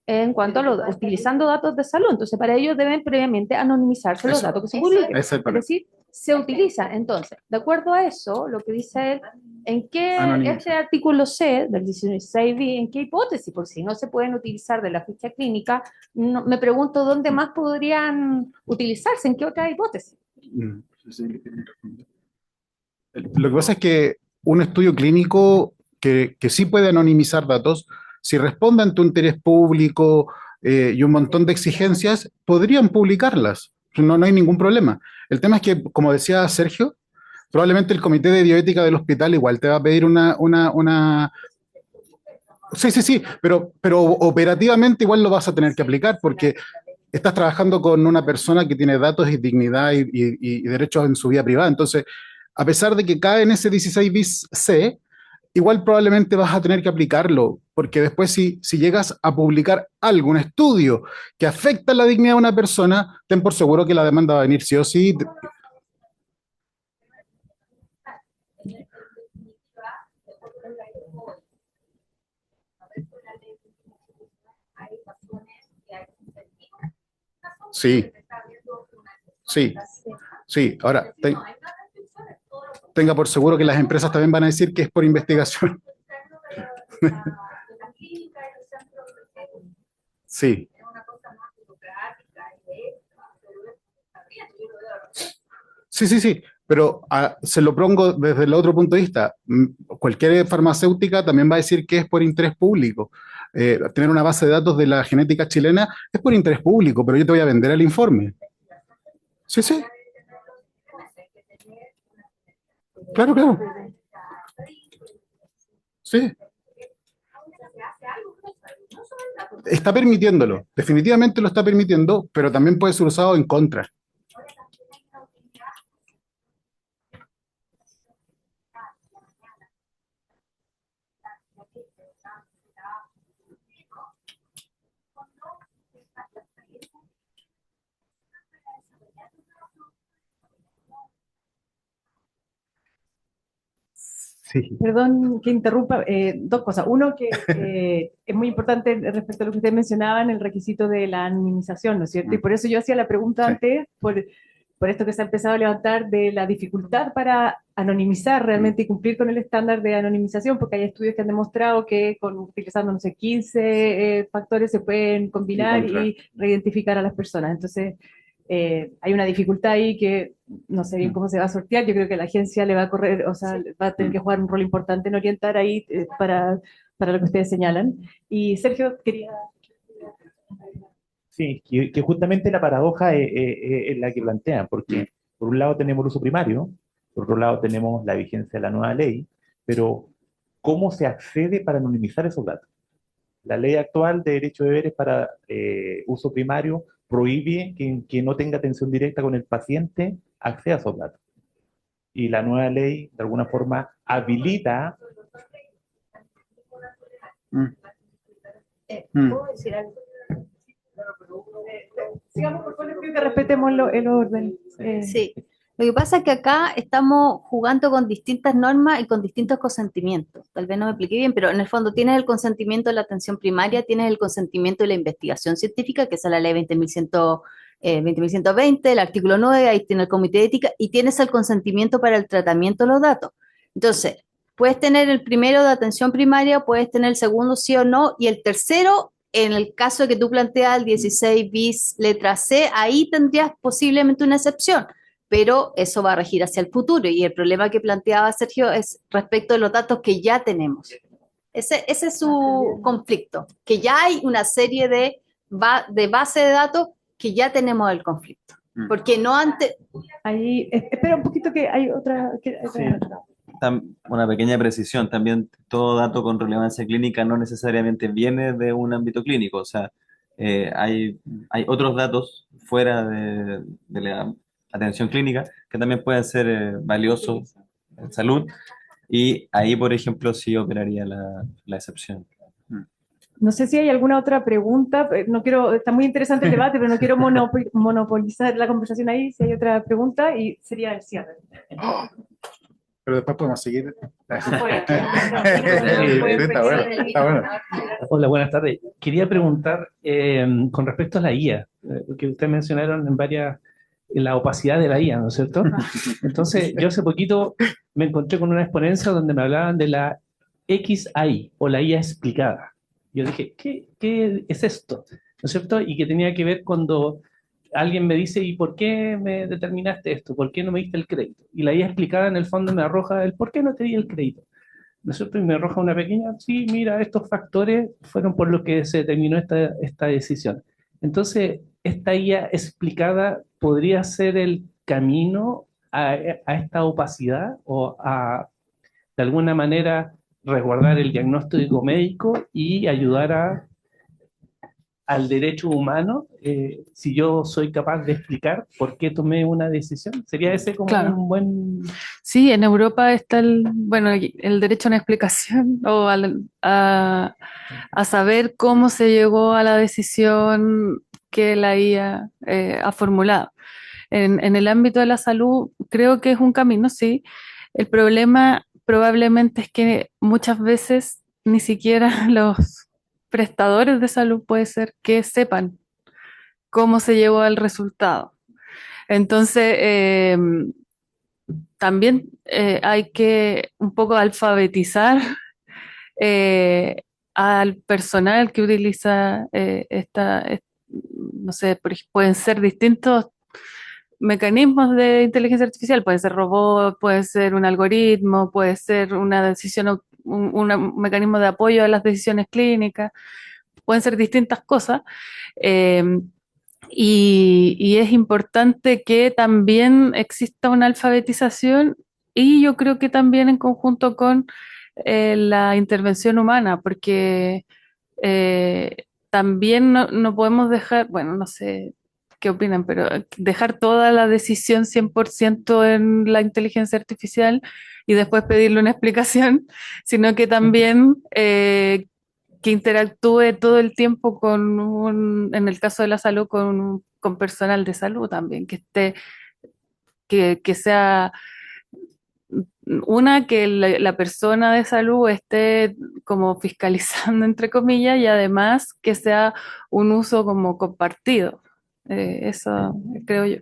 en cuanto a utilizando datos de salud. Entonces, para ello deben previamente anonimizarse los datos que se publiquen. Es decir, se utiliza. Entonces, de acuerdo a eso, lo que dice él, ¿en qué este artículo C del 16b, en qué hipótesis? Por si no se pueden utilizar de la ficha clínica, me pregunto dónde más podrían utilizarse, en qué otra hipótesis. Lo que pasa es que un estudio clínico que sí puede anonimizar datos, si responde ante un interés público y un montón de exigencias, podrían publicarlas. No hay ningún problema. El tema es que, como decía Sergio, probablemente el comité de bioética del hospital igual te va a pedir una... Sí, pero operativamente igual lo vas a tener que aplicar porque estás trabajando con una persona que tiene datos y dignidad y derechos en su vida privada. Entonces, a pesar de que cae en ese 16 bis C, igual probablemente vas a tener que aplicarlo, porque después si llegas a publicar algo, un estudio que afecta la dignidad de una persona, ten por seguro que la demanda va a venir sí o sí. Sí. Ahora, tenga por seguro que las empresas también van a decir que es por investigación. Sí. Sí, sí, sí, pero se lo pongo desde el otro punto de vista. Cualquier farmacéutica también va a decir que es por interés público. Tener una base de datos de la genética chilena es por interés público, pero yo te voy a vender el informe. Sí, sí, claro, claro. Sí, está permitiéndolo, definitivamente lo está permitiendo, pero también puede ser usado en contra. Sí. Perdón que interrumpa, dos cosas. Uno, que es muy importante respecto a lo que usted mencionaba en el requisito de la anonimización, ¿no es cierto? Y por eso yo hacía la pregunta Sí. antes, por esto que se ha empezado a levantar de la dificultad para anonimizar realmente y cumplir con el estándar de anonimización, porque hay estudios que han demostrado que utilizando, no sé, 15 factores se pueden combinar y reidentificar a las personas. Entonces, hay una dificultad ahí que no sé bien cómo se va a sortear. Yo creo que la agencia le va a correr, o sea, va a tener que jugar un rol importante en orientar ahí para lo que ustedes señalan. Y Sergio, quería... Sí, que justamente la paradoja es la que plantean, porque por un lado tenemos el uso primario, por otro lado tenemos la vigencia de la nueva ley, pero ¿cómo se accede para anonimizar esos datos? La ley actual de derecho de deberes para uso primario prohíbe que no tenga atención directa con el paciente acceda a esos datos. Y la nueva ley, de alguna forma, habilita... ¿Puedo decir algo? Sigamos, por favor, que respetemos el orden. Sí, lo que pasa es que acá estamos jugando con distintas normas y con distintos consentimientos. Tal vez no me expliqué bien, pero en el fondo tienes el consentimiento de la atención primaria, tienes el consentimiento de la investigación científica, que es la ley 20.120, el artículo 9, ahí tiene el comité de ética, y tienes el consentimiento para el tratamiento de los datos. Entonces, puedes tener el primero de atención primaria, puedes tener el segundo sí o no, y el tercero, en el caso de que tú planteas el 16 bis letra C, ahí tendrías posiblemente una excepción, pero eso va a regir hacia el futuro. Y el problema que planteaba Sergio es respecto de los datos que ya tenemos. Ese es su conflicto, que ya hay una serie de base de datos que ya tenemos el conflicto. Porque no antes... Ahí, espera un poquito que hay otra... Una pequeña precisión, también todo dato con relevancia clínica no necesariamente viene de un ámbito clínico, o sea, hay otros datos fuera de la atención clínica que también pueden ser valiosos en salud, y ahí, por ejemplo, sí operaría la excepción. No sé si hay alguna otra pregunta. No quiero, está muy interesante el debate, pero no quiero monopolizar la conversación ahí. Si hay otra pregunta, y sería el cierre. Pero después podemos seguir. Está bueno. Hola, buenas tardes. Quería preguntar con respecto a la IA, porque ustedes mencionaron en la opacidad de la IA, ¿no es cierto? Entonces, yo hace poquito me encontré con una exponencia donde me hablaban de la XI, o la IA explicada. Yo dije, ¿qué es esto? ¿No es cierto? Y que tenía que ver cuando alguien me dice, ¿y por qué me determinaste esto? ¿Por qué no me diste el crédito? Y la IA explicada en el fondo me arroja el por qué no te di el crédito. ¿No es cierto? Y me arroja una pequeña, sí, mira, estos factores fueron por los que se determinó esta decisión. Entonces, esta IA explicada podría ser el camino a esta opacidad o a, de alguna manera, resguardar el diagnóstico médico y ayudar al derecho humano, si yo soy capaz de explicar por qué tomé una decisión. ¿Sería ese como un buen...? Sí, en Europa está el derecho a una explicación o a saber cómo se llegó a la decisión que la IA ha formulado. En el ámbito de la salud creo que es un camino, sí. El problema probablemente es que muchas veces ni siquiera los prestadores de salud puede ser que sepan cómo se llegó al resultado. Entonces, también hay que un poco alfabetizar al personal que utiliza no sé, pueden ser distintos mecanismos de inteligencia artificial, puede ser robot, puede ser un algoritmo, puede ser una decisión, un mecanismo de apoyo a las decisiones clínicas, pueden ser distintas cosas. Y es importante que también exista una alfabetización y yo creo que también en conjunto con la intervención humana, porque también no podemos dejar, bueno, no sé qué opinan, pero dejar toda la decisión 100% en la inteligencia artificial y después pedirle una explicación, sino que también que interactúe todo el tiempo en el caso de la salud, con personal de salud también, que sea que la persona de salud esté como fiscalizando, entre comillas, y además que sea un uso como compartido. Eso creo yo.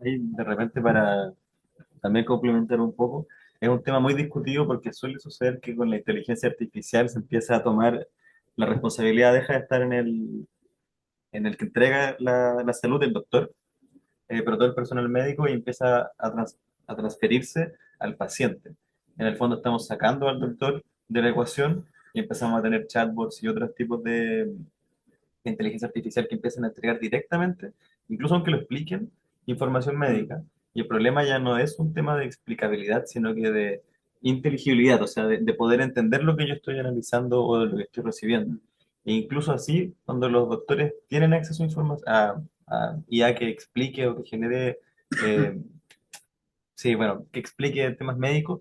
Ahí, de repente, para también complementar un poco, es un tema muy discutido porque suele suceder que con la inteligencia artificial se empieza a tomar la responsabilidad, deja de estar en el que entrega la salud del doctor, pero todo el personal médico y empieza a transferirse al paciente. En el fondo estamos sacando al doctor de la ecuación y empezamos a tener chatbots y otros tipos de inteligencia artificial que empiezan a entregar directamente, incluso aunque lo expliquen, información médica. Y el problema ya no es un tema de explicabilidad, sino que de inteligibilidad, o sea, de poder entender lo que yo estoy analizando o lo que estoy recibiendo. E incluso así, cuando los doctores tienen acceso a información, a IA que explique o que genere, eh, sí, bueno, que explique temas médicos,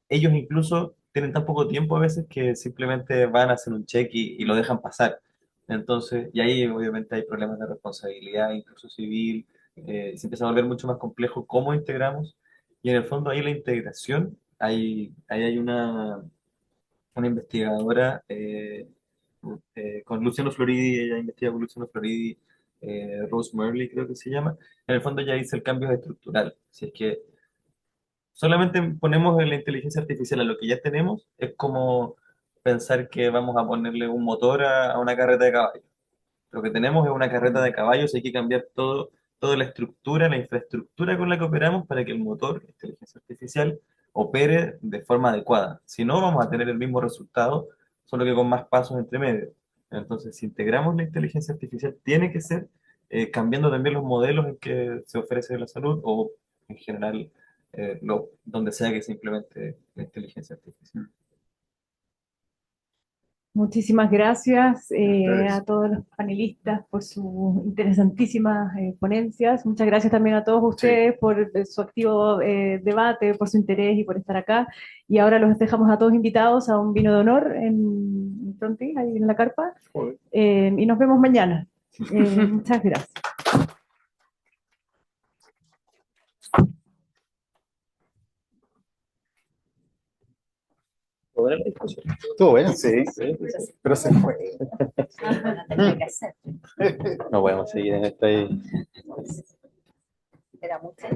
ellos incluso tienen tan poco tiempo a veces que simplemente van a hacer un check y lo dejan pasar. Entonces, y ahí obviamente hay problemas de responsabilidad, incluso civil, se empieza a volver mucho más complejo cómo integramos, y en el fondo ahí la integración, ahí hay una investigadora con Luciano Floridi, ella investiga con Luciano Floridi, Rose Merley creo que se llama, en el fondo ya dice el cambio estructural, si es que solamente ponemos en la inteligencia artificial a lo que ya tenemos, es como pensar que vamos a ponerle un motor a una carreta de caballos. Lo que tenemos es una carreta de caballos, hay que cambiar toda la estructura, la infraestructura con la que operamos para que el motor, inteligencia artificial, opere de forma adecuada. Si no, vamos a tener el mismo resultado, solo que con más pasos entre medio. Entonces, si integramos la inteligencia artificial, tiene que ser cambiando también los modelos en que se ofrece la salud o en general donde sea que se implemente la inteligencia artificial. Muchísimas gracias a todos los panelistas por sus interesantísimas ponencias. Muchas gracias también a todos ustedes por su activo debate, por su interés y por estar acá. Y ahora los dejamos a todos invitados a un vino de honor en Frontis, ahí en la carpa. Y nos vemos mañana. Muchas gracias. Estuvo bueno, sí. Pero se fue. No podemos seguir en esta. Era mucho.